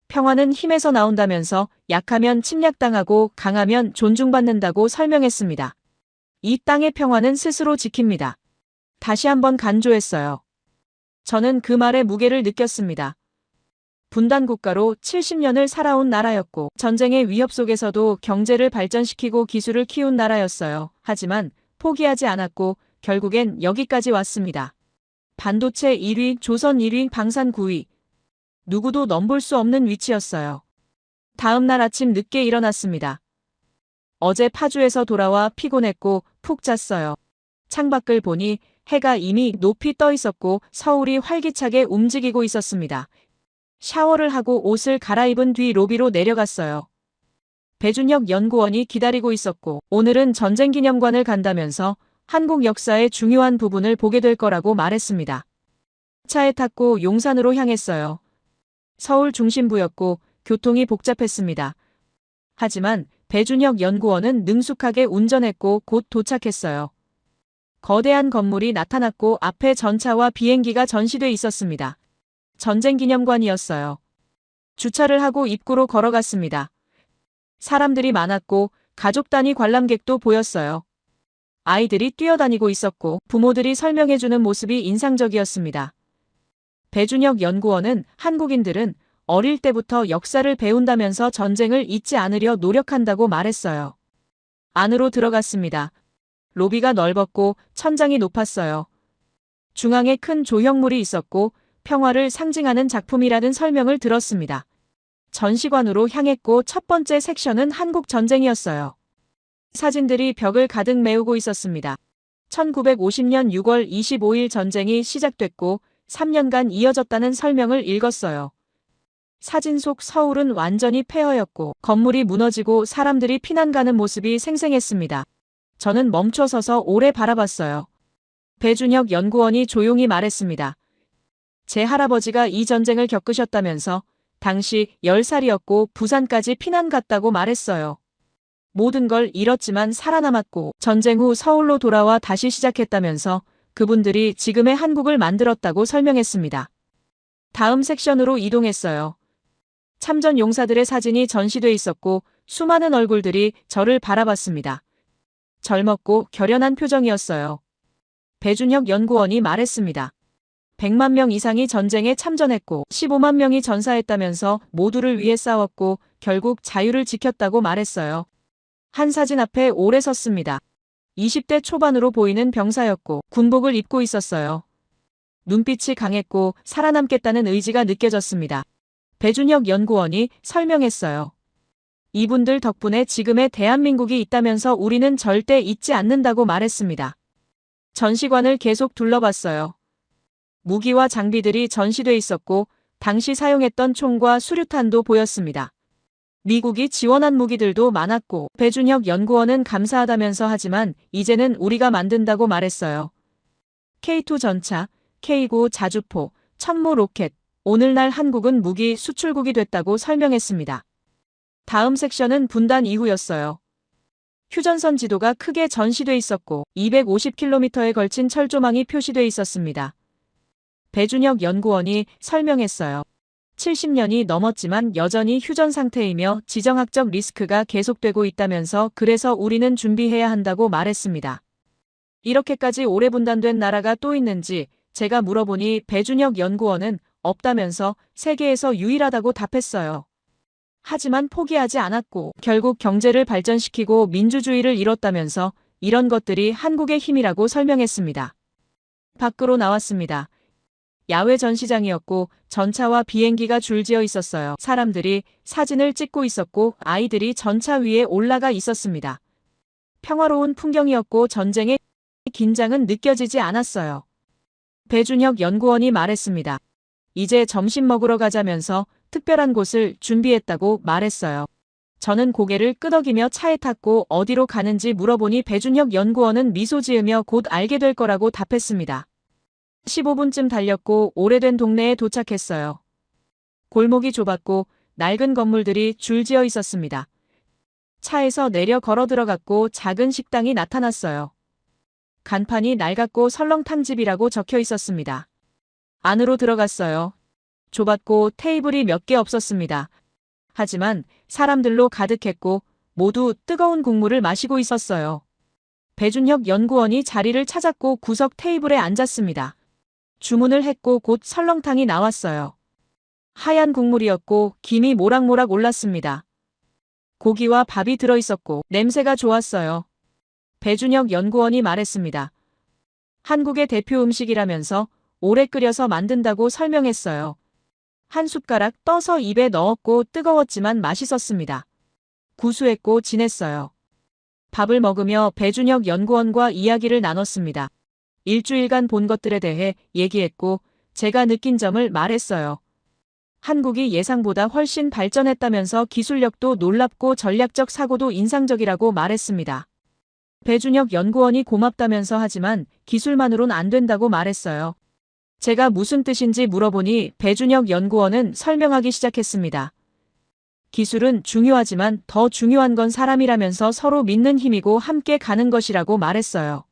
평화는 힘에서 나온다면서 약하면 침략당하고 강하면 존중받는다고 설명했습니다. 이 땅의 평화는 스스로 지킵니다. 다시 한번 간조했어요. 저는 그 말의 무게를 느꼈습니다. 분단 국가로 70년을 살아온 나라였고 전쟁의 위협 속에서도 경제를 발전시키고 기술을 키운 나라였어요. 하지만 포기하지 않았고 결국엔 여기까지 왔습니다. 반도체 1위, 조선 1위, 방산 9위. 누구도 넘볼 수 없는 위치였어요. 다음 날 아침 늦게 일어났습니다. 어제 파주에서 돌아와 피곤했고 푹 잤어요. 창밖을 보니 해가 이미 높이 떠 있었고 서울이 활기차게 움직이고 있었습니다. 샤워를 하고 옷을 갈아입은 뒤 로비로 내려갔어요. 배준혁 연구원이 기다리고 있었고 오늘은 전쟁기념관을 간다면서 한국 역사의 중요한 부분을 보게 될 거라고 말했습니다. 차에 탔고 용산으로 향했어요. 서울 중심부였고 교통이 복잡했습니다. 하지만 배준혁 연구원은 능숙하게 운전했고 곧 도착했어요. 거대한 건물이 나타났고 앞에 전차와 비행기가 전시돼 있었습니다. 전쟁기념관이었어요. 주차를 하고 입구로 걸어갔습니다. 사람들이 많았고 가족 단위 관람객도 보였어요. 아이들이 뛰어다니고 있었고 부모들이 설명해주는 모습이 인상적이었습니다. 배준혁 연구원은 한국인들은 어릴 때부터 역사를 배운다면서 전쟁을 잊지 않으려 노력한다고 말했어요. 안으로 들어갔습니다. 로비가 넓었고 천장이 높았어요. 중앙에 큰 조형물이 있었고 평화를 상징하는 작품이라는 설명을 들었습니다. 전시관으로 향했고 첫 번째 섹션은 한국 전쟁이었어요. 사진들이 벽을 가득 메우고 있었습니다. 1950년 6월 25일 전쟁이 시작됐고 3년간 이어졌다는 설명을 읽었어요. 사진 속 서울은 완전히 폐허였고 건물이 무너지고 사람들이 피난 가는 모습이 생생했습니다. 저는 멈춰서서 오래 바라봤어요. 배준혁 연구원이 조용히 말했습니다. 제 할아버지가 이 전쟁을 겪으셨다면서 당시 10살이었고 부산까지 피난 갔다고 말했어요. 모든 걸 잃었지만 살아남았고 전쟁 후 서울로 돌아와 다시 시작했다면서 그분들이 지금의 한국을 만들었다고 설명했습니다. 다음 섹션으로 이동했어요. 참전 용사들의 사진이 전시돼 있었고 수많은 얼굴들이 저를 바라봤습니다. 젊었고 결연한 표정이었어요. 배준혁 연구원이 말했습니다. 100만 명 이상이 전쟁에 참전했고 15만 명이 전사했다면서 모두를 위해 싸웠고 결국 자유를 지켰다고 말했어요. 한 사진 앞에 오래 섰습니다. 20대 초반으로 보이는 병사였고 군복을 입고 있었어요. 눈빛이 강했고 살아남겠다는 의지가 느껴졌습니다. 배준혁 연구원이 설명했어요. 이분들 덕분에 지금의 대한민국이 있다면서 우리는 절대 잊지 않는다고 말했습니다. 전시관을 계속 둘러봤어요. 무기와 장비들이 전시돼 있었고 당시 사용했던 총과 수류탄도 보였습니다. 미국이 지원한 무기들도 많았고 배준혁 연구원은 감사하다면서 하지만 이제는 우리가 만든다고 말했어요. K2 전차, K9 자주포, 천무 로켓, 오늘날 한국은 무기 수출국이 됐다고 설명했습니다. 다음 섹션은 분단 이후였어요. 휴전선 지도가 크게 전시돼 있었고 250km에 걸친 철조망이 표시돼 있었습니다. 배준혁 연구원이 설명했어요. 70년이 넘었지만 여전히 휴전 상태이며 지정학적 리스크가 계속되고 있다면서 그래서 우리는 준비해야 한다고 말했습니다. 이렇게까지 오래 분단된 나라가 또 있는지 제가 물어보니 배준혁 연구원은 없다면서 세계에서 유일하다고 답했어요. 하지만 포기하지 않았고 결국 경제를 발전시키고 민주주의를 이뤘다면서 이런 것들이 한국의 힘이라고 설명했습니다. 밖으로 나왔습니다. 야외 전시장이었고 전차와 비행기가 줄지어 있었어요. 사람들이 사진을 찍고 있었고 아이들이 전차 위에 올라가 있었습니다. 평화로운 풍경이었고 전쟁의 긴장은 느껴지지 않았어요. 배준혁 연구원이 말했습니다. 이제 점심 먹으러 가자면서 특별한 곳을 준비했다고 말했어요. 저는 고개를 끄덕이며 차에 탔고 어디로 가는지 물어보니 배준혁 연구원은 미소 지으며 곧 알게 될 거라고 답했습니다. 15분쯤 달렸고 오래된 동네에 도착했어요. 골목이 좁았고 낡은 건물들이 줄지어 있었습니다. 차에서 내려 걸어 들어갔고 작은 식당이 나타났어요. 간판이 낡았고 설렁탕집이라고 적혀 있었습니다. 안으로 들어갔어요. 좁았고 테이블이 몇 개 없었습니다. 하지만 사람들로 가득했고 모두 뜨거운 국물을 마시고 있었어요. 배준혁 연구원이 자리를 찾았고 구석 테이블에 앉았습니다. 주문을 했고 곧 설렁탕이 나왔어요. 하얀 국물이었고 김이 모락모락 올랐습니다. 고기와 밥이 들어있었고 냄새가 좋았어요. 배준혁 연구원이 말했습니다. 한국의 대표 음식이라면서 오래 끓여서 만든다고 설명했어요. 한 숟가락 떠서 입에 넣었고 뜨거웠지만 맛있었습니다. 구수했고 진했어요. 밥을 먹으며 배준혁 연구원과 이야기를 나눴습니다. 일주일간 본 것들에 대해 얘기했고 제가 느낀 점을 말했어요. 한국이 예상보다 훨씬 발전했다면서 기술력도 놀랍고 전략적 사고도 인상적이라고 말했습니다. 배준혁 연구원이 고맙다면서 하지만 기술만으론 안 된다고 말했어요. 제가 무슨 뜻인지 물어보니 배준혁 연구원은 설명하기 시작했습니다. 기술은 중요하지만 더 중요한 건 사람이라면서 서로 믿는 힘이고 함께 가는 것이라고 말했어요.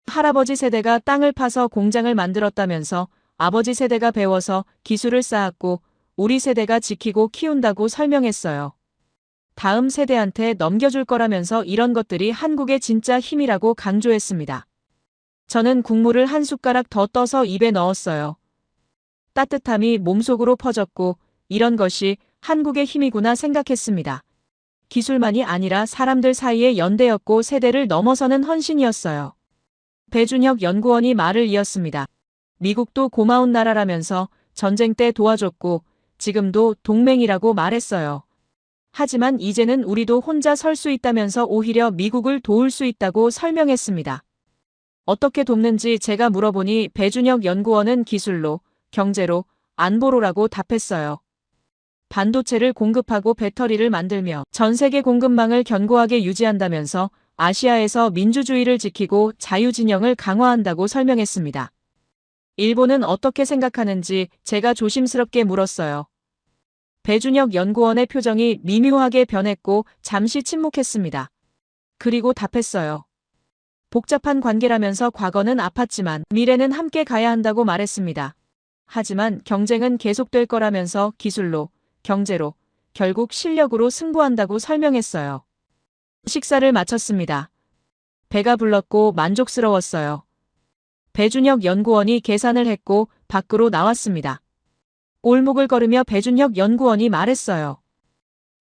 할아버지 세대가 땅을 파서 공장을 만들었다면서 아버지 세대가 배워서 기술을 쌓았고 우리 세대가 지키고 키운다고 설명했어요. 다음 세대한테 넘겨줄 거라면서 이런 것들이 한국의 진짜 힘이라고 강조했습니다. 저는 국물을 한 숟가락 더 떠서 입에 넣었어요. 따뜻함이 몸속으로 퍼졌고 이런 것이 한국의 힘이구나 생각했습니다. 기술만이 아니라 사람들 사이의 연대였고 세대를 넘어서는 헌신이었어요. 배준혁 연구원이 말을 이었습니다. 미국도 고마운 나라라면서 전쟁 때 도와줬고 지금도 동맹이라고 말했어요. 하지만 이제는 우리도 혼자 설 수 있다면서 오히려 미국을 도울 수 있다고 설명했습니다. 어떻게 돕는지 제가 물어보니 배준혁 연구원은 기술로, 경제로, 안보로라고 답했어요. 반도체를 공급하고 배터리를 만들며 전 세계 공급망을 견고하게 유지한다면서 아시아에서 민주주의를 지키고 자유진영을 강화한다고 설명했습니다. 일본은 어떻게 생각하는지 제가 조심스럽게 물었어요. 배준혁 연구원의 표정이 미묘하게 변했고 잠시 침묵했습니다. 그리고 답했어요. 복잡한 관계라면서 과거는 아팠지만 미래는 함께 가야 한다고 말했습니다. 하지만 경쟁은 계속될 거라면서 기술로, 경제로, 결국 실력으로 승부한다고 설명했어요. 식사를 마쳤습니다. 배가 불렀고 만족스러웠어요. 배준혁 연구원이 계산을 했고 밖으로 나왔습니다. 올목을 걸으며 배준혁 연구원이 말했어요.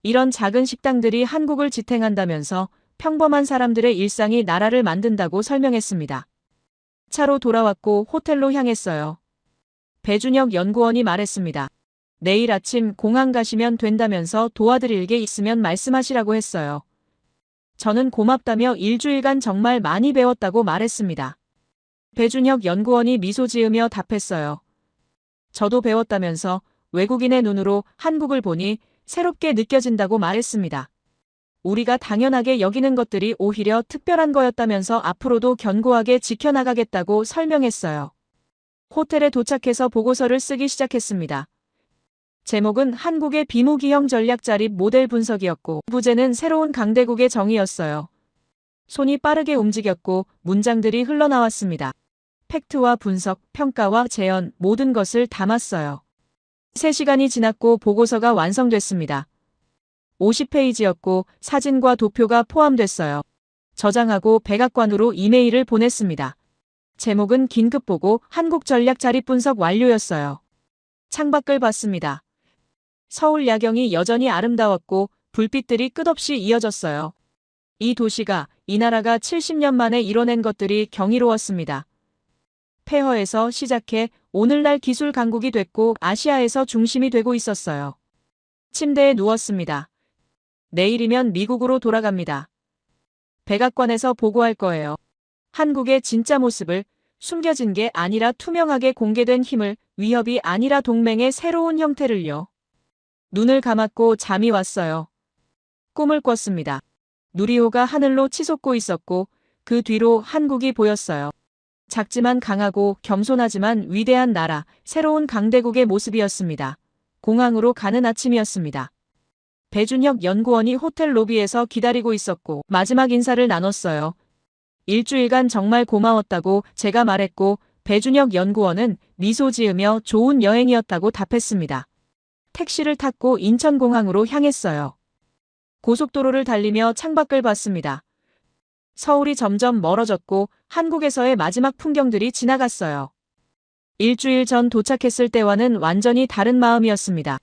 이런 작은 식당들이 한국을 지탱한다면서 평범한 사람들의 일상이 나라를 만든다고 설명했습니다. 차로 돌아왔고 호텔로 향했어요. 배준혁 연구원이 말했습니다. 내일 아침 공항 가시면 된다면서 도와드릴 게 있으면 말씀하시라고 했어요. 저는 고맙다며 일주일간 정말 많이 배웠다고 말했습니다. 배준혁 연구원이 미소 지으며 답했어요. 저도 배웠다면서 외국인의 눈으로 한국을 보니 새롭게 느껴진다고 말했습니다. 우리가 당연하게 여기는 것들이 오히려 특별한 거였다면서 앞으로도 견고하게 지켜나가겠다고 설명했어요. 호텔에 도착해서 보고서를 쓰기 시작했습니다. 제목은 한국의 비무기형 전략 자립 모델 분석이었고 부제는 새로운 강대국의 정의였어요. 손이 빠르게 움직였고 문장들이 흘러나왔습니다. 팩트와 분석, 평가와 재현 모든 것을 담았어요. 3시간이 지났고 보고서가 완성됐습니다. 50페이지였고 사진과 도표가 포함됐어요. 저장하고 백악관으로 이메일을 보냈습니다. 제목은 긴급보고 한국 전략 자립 분석 완료였어요. 창밖을 봤습니다. 서울 야경이 여전히 아름다웠고 불빛들이 끝없이 이어졌어요. 이 도시가, 이 나라가 70년 만에 이뤄낸 것들이 경이로웠습니다. 폐허에서 시작해 오늘날 기술 강국이 됐고 아시아에서 중심이 되고 있었어요. 침대에 누웠습니다. 내일이면 미국으로 돌아갑니다. 백악관에서 보고할 거예요. 한국의 진짜 모습을, 숨겨진 게 아니라 투명하게 공개된 힘을, 위협이 아니라 동맹의 새로운 형태를요. 눈을 감았고 잠이 왔어요. 꿈을 꿨습니다. 누리호가 하늘로 치솟고 있었고 그 뒤로 한국이 보였어요. 작지만 강하고 겸손하지만 위대한 나라, 새로운 강대국의 모습이었습니다. 공항으로 가는 아침이었습니다. 배준혁 연구원이 호텔 로비에서 기다리고 있었고 마지막 인사를 나눴어요. 일주일간 정말 고마웠다고 제가 말했고 배준혁 연구원은 미소 지으며 좋은 여행이었다고 답했습니다. 택시를 탔고 인천공항으로 향했어요. 고속도로를 달리며 창밖을 봤습니다. 서울이 점점 멀어졌고 한국에서의 마지막 풍경들이 지나갔어요. 일주일 전 도착했을 때와는 완전히 다른 마음이었습니다.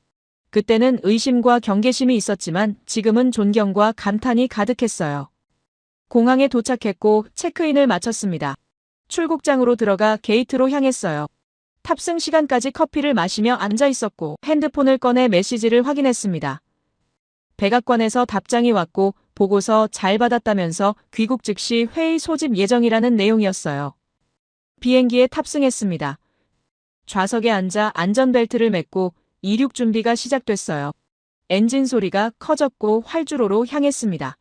그때는 의심과 경계심이 있었지만 지금은 존경과 감탄이 가득했어요. 공항에 도착했고 체크인을 마쳤습니다. 출국장으로 들어가 게이트로 향했어요. 탑승 시간까지 커피를 마시며 앉아 있었고 핸드폰을 꺼내 메시지를 확인했습니다. 백악관에서 답장이 왔고 보고서 잘 받았다면서 귀국 즉시 회의 소집 예정이라는 내용이었어요. 비행기에 탑승했습니다. 좌석에 앉아 안전벨트를 맸고 이륙 준비가 시작됐어요. 엔진 소리가 커졌고 활주로로 향했습니다.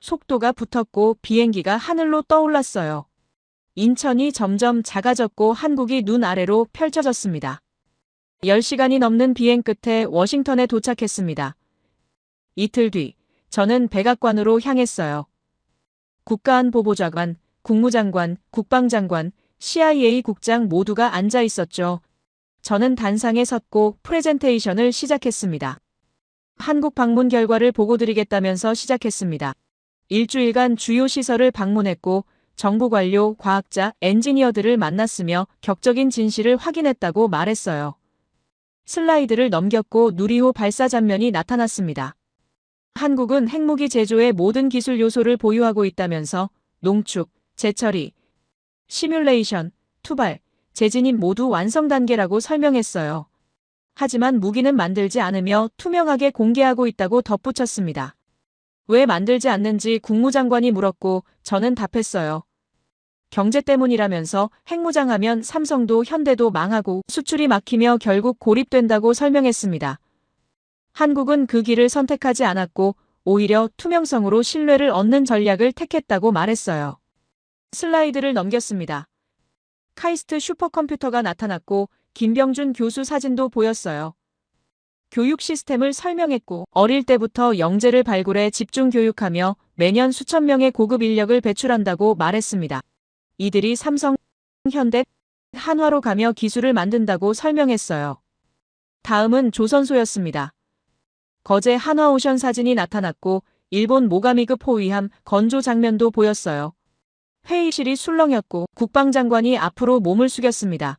속도가 붙었고 비행기가 하늘로 떠올랐어요. 인천이 점점 작아졌고 한국이 눈 아래로 펼쳐졌습니다. 10시간이 넘는 비행 끝에 워싱턴에 도착했습니다. 이틀 뒤, 저는 백악관으로 향했어요. 국가안보보좌관, 국무장관, 국방장관, CIA 국장 모두가 앉아 있었죠. 저는 단상에 섰고 프레젠테이션을 시작했습니다. 한국 방문 결과를 보고드리겠다면서 시작했습니다. 일주일간 주요 시설을 방문했고 정부 관료, 과학자, 엔지니어들을 만났으며 격적인 진실을 확인했다고 말했어요. 슬라이드를 넘겼고 누리호 발사 장면이 나타났습니다. 한국은 핵무기 제조의 모든 기술 요소를 보유하고 있다면서 농축, 재처리, 시뮬레이션, 투발, 재진입 모두 완성 단계라고 설명했어요. 하지만 무기는 만들지 않으며 투명하게 공개하고 있다고 덧붙였습니다. 왜 만들지 않는지 국무장관이 물었고 저는 답했어요. 경제 때문이라면서 핵무장하면 삼성도 현대도 망하고 수출이 막히며 결국 고립된다고 설명했습니다. 한국은 그 길을 선택하지 않았고 오히려 투명성으로 신뢰를 얻는 전략을 택했다고 말했어요. 슬라이드를 넘겼습니다. 카이스트 슈퍼컴퓨터가 나타났고 김병준 교수 사진도 보였어요. 교육 시스템을 설명했고 어릴 때부터 영재를 발굴해 집중 교육하며 매년 수천 명의 고급 인력을 배출한다고 말했습니다. 이들이 삼성, 현대, 한화로 가며 기술을 만든다고 설명했어요. 다음은 조선소였습니다. 거제 한화오션 사진이 나타났고 일본 모가미급 호위함 건조 장면도 보였어요. 회의실이 술렁였고 국방장관이 앞으로 몸을 숙였습니다.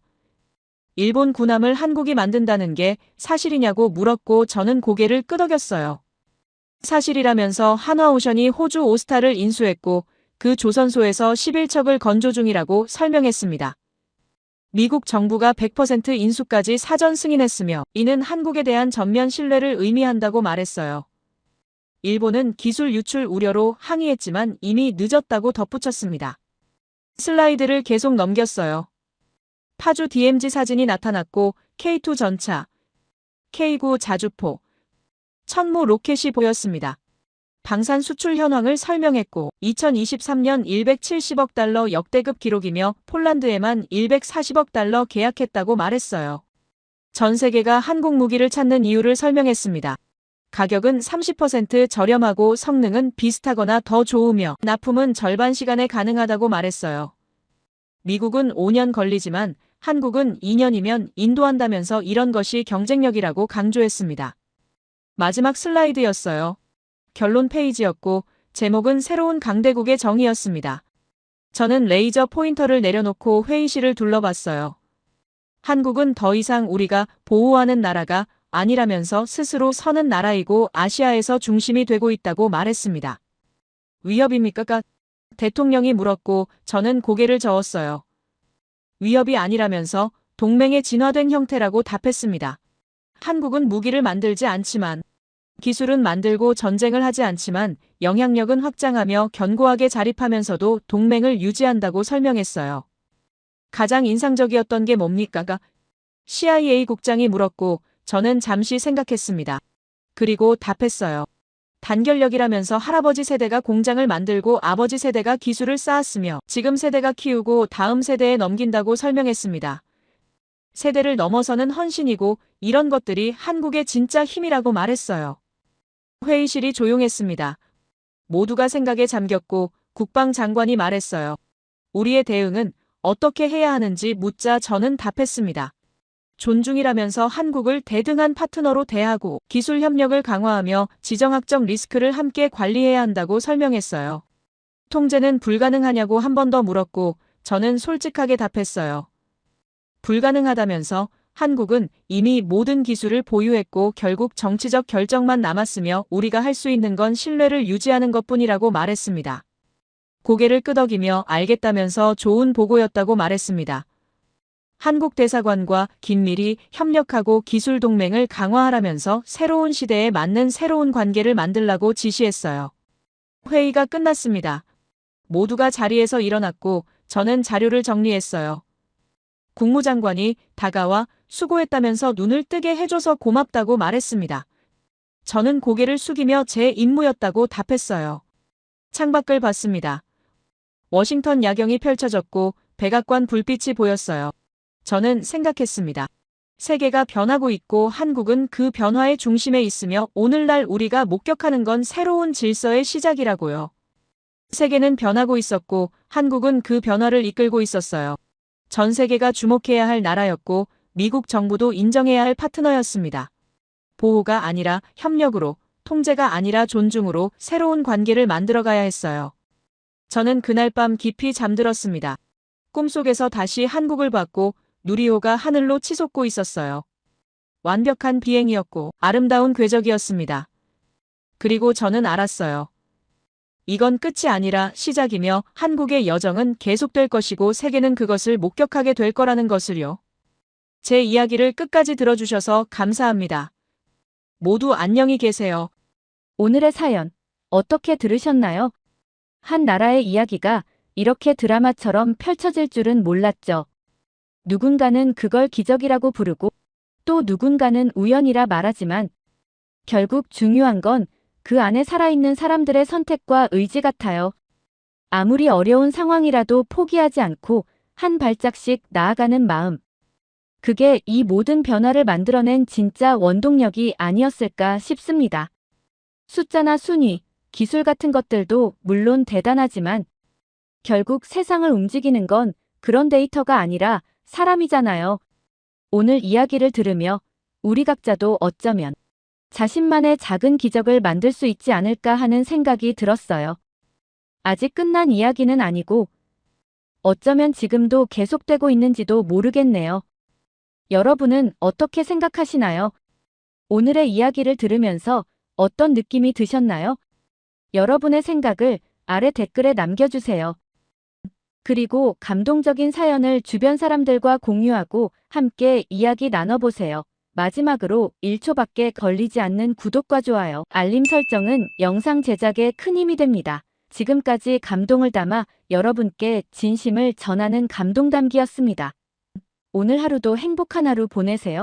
일본 군함을 한국이 만든다는 게 사실이냐고 물었고 저는 고개를 끄덕였어요. 사실이라면서 한화오션이 호주 오스타를 인수했고 그 조선소에서 11척을 건조 중이라고 설명했습니다. 미국 정부가 100% 인수까지 사전 승인했으며 이는 한국에 대한 전면 신뢰를 의미한다고 말했어요. 일본은 기술 유출 우려로 항의했지만 이미 늦었다고 덧붙였습니다. 슬라이드를 계속 넘겼어요. 파주 DMZ 사진이 나타났고 K2 전차, K9 자주포, 천무 로켓이 보였습니다. 방산 수출 현황을 설명했고 2023년 170억 달러 역대급 기록이며 폴란드에만 140억 달러 계약했다고 말했어요. 전 세계가 한국 무기를 찾는 이유를 설명했습니다. 가격은 30% 저렴하고 성능은 비슷하거나 더 좋으며 납품은 절반 시간에 가능하다고 말했어요. 미국은 5년 걸리지만 한국은 2년이면 인도한다면서 이런 것이 경쟁력이라고 강조했습니다. 마지막 슬라이드였어요. 결론 페이지였고 제목은 새로운 강대국의 정의였습니다. 저는 레이저 포인터를 내려놓고 회의실을 둘러봤어요. 한국은 더 이상 우리가 보호하는 나라가 아니라면서 스스로 서는 나라이고 아시아에서 중심이 되고 있다고 말했습니다. 위협입니까? 대통령이 물었고 저는 고개를 저었어요. 위협이 아니라면서 동맹의 진화된 형태라고 답했습니다. 한국은 무기를 만들지 않지만 기술은 만들고 전쟁을 하지 않지만 영향력은 확장하며 견고하게 자립하면서도 동맹을 유지한다고 설명했어요. 가장 인상적이었던 게 뭡니까? CIA 국장이 물었고 저는 잠시 생각했습니다. 그리고 답했어요. 단결력이라면서 할아버지 세대가 공장을 만들고 아버지 세대가 기술을 쌓았으며 지금 세대가 키우고 다음 세대에 넘긴다고 설명했습니다. 세대를 넘어서는 헌신이고 이런 것들이 한국의 진짜 힘이라고 말했어요. 회의실이 조용했습니다. 모두가 생각에 잠겼고 국방장관이 말했어요. 우리의 대응은 어떻게 해야 하는지 묻자 저는 답했습니다. 존중이라면서 한국을 대등한 파트너로 대하고 기술 협력을 강화하며 지정학적 리스크를 함께 관리해야 한다고 설명했어요. 통제는 불가능하냐고 한 번 더 물었고 저는 솔직하게 답했어요. 불가능하다면서 한국은 이미 모든 기술을 보유했고 결국 정치적 결정만 남았으며 우리가 할 수 있는 건 신뢰를 유지하는 것뿐이라고 말했습니다. 고개를 끄덕이며 알겠다면서 좋은 보고였다고 말했습니다. 한국 대사관과 긴밀히 협력하고 기술 동맹을 강화하라면서 새로운 시대에 맞는 새로운 관계를 만들라고 지시했어요. 회의가 끝났습니다. 모두가 자리에서 일어났고 저는 자료를 정리했어요. 국무장관이 다가와 수고했다면서 눈을 뜨게 해줘서 고맙다고 말했습니다. 저는 고개를 숙이며 제 임무였다고 답했어요. 창밖을 봤습니다. 워싱턴 야경이 펼쳐졌고 백악관 불빛이 보였어요. 저는 생각했습니다. 세계가 변하고 있고 한국은 그 변화의 중심에 있으며 오늘날 우리가 목격하는 건 새로운 질서의 시작이라고요. 세계는 변하고 있었고 한국은 그 변화를 이끌고 있었어요. 전 세계가 주목해야 할 나라였고 미국 정부도 인정해야 할 파트너였습니다. 보호가 아니라 협력으로, 통제가 아니라 존중으로 새로운 관계를 만들어가야 했어요. 저는 그날 밤 깊이 잠들었습니다. 꿈속에서 다시 한국을 봤고 누리호가 하늘로 치솟고 있었어요. 완벽한 비행이었고 아름다운 궤적이었습니다. 그리고 저는 알았어요. 이건 끝이 아니라 시작이며 한국의 여정은 계속될 것이고 세계는 그것을 목격하게 될 거라는 것을요. 제 이야기를 끝까지 들어주셔서 감사합니다. 모두 안녕히 계세요.
오늘의 사연 어떻게 들으셨나요? 한 나라의 이야기가 이렇게 드라마처럼 펼쳐질 줄은 몰랐죠. 누군가는 그걸 기적이라고 부르고 또 누군가는 우연이라 말하지만 결국 중요한 건 그 안에 살아있는 사람들의 선택과 의지 같아요. 아무리 어려운 상황이라도 포기하지 않고 한 발짝씩 나아가는 마음. 그게 이 모든 변화를 만들어낸 진짜 원동력이 아니었을까 싶습니다. 숫자나 순위, 기술 같은 것들도 물론 대단하지만 결국 세상을 움직이는 건 그런 데이터가 아니라 사람이잖아요. 오늘 이야기를 들으며 우리 각자도 어쩌면 자신만의 작은 기적을 만들 수 있지 않을까 하는 생각이 들었어요. 아직 끝난 이야기는 아니고 어쩌면 지금도 계속되고 있는지도 모르겠네요. 여러분은 어떻게 생각하시나요? 오늘의 이야기를 들으면서 어떤 느낌이 드셨나요? 여러분의 생각을 아래 댓글에 남겨주세요. 그리고 감동적인 사연을 주변 사람들과 공유하고 함께 이야기 나눠보세요. 마지막으로 1초밖에 걸리지 않는 구독과 좋아요, 알림 설정은 영상 제작에 큰 힘이 됩니다. 지금까지 감동을 담아 여러분께 진심을 전하는 감동담기였습니다. 오늘 하루도 행복한 하루 보내세요.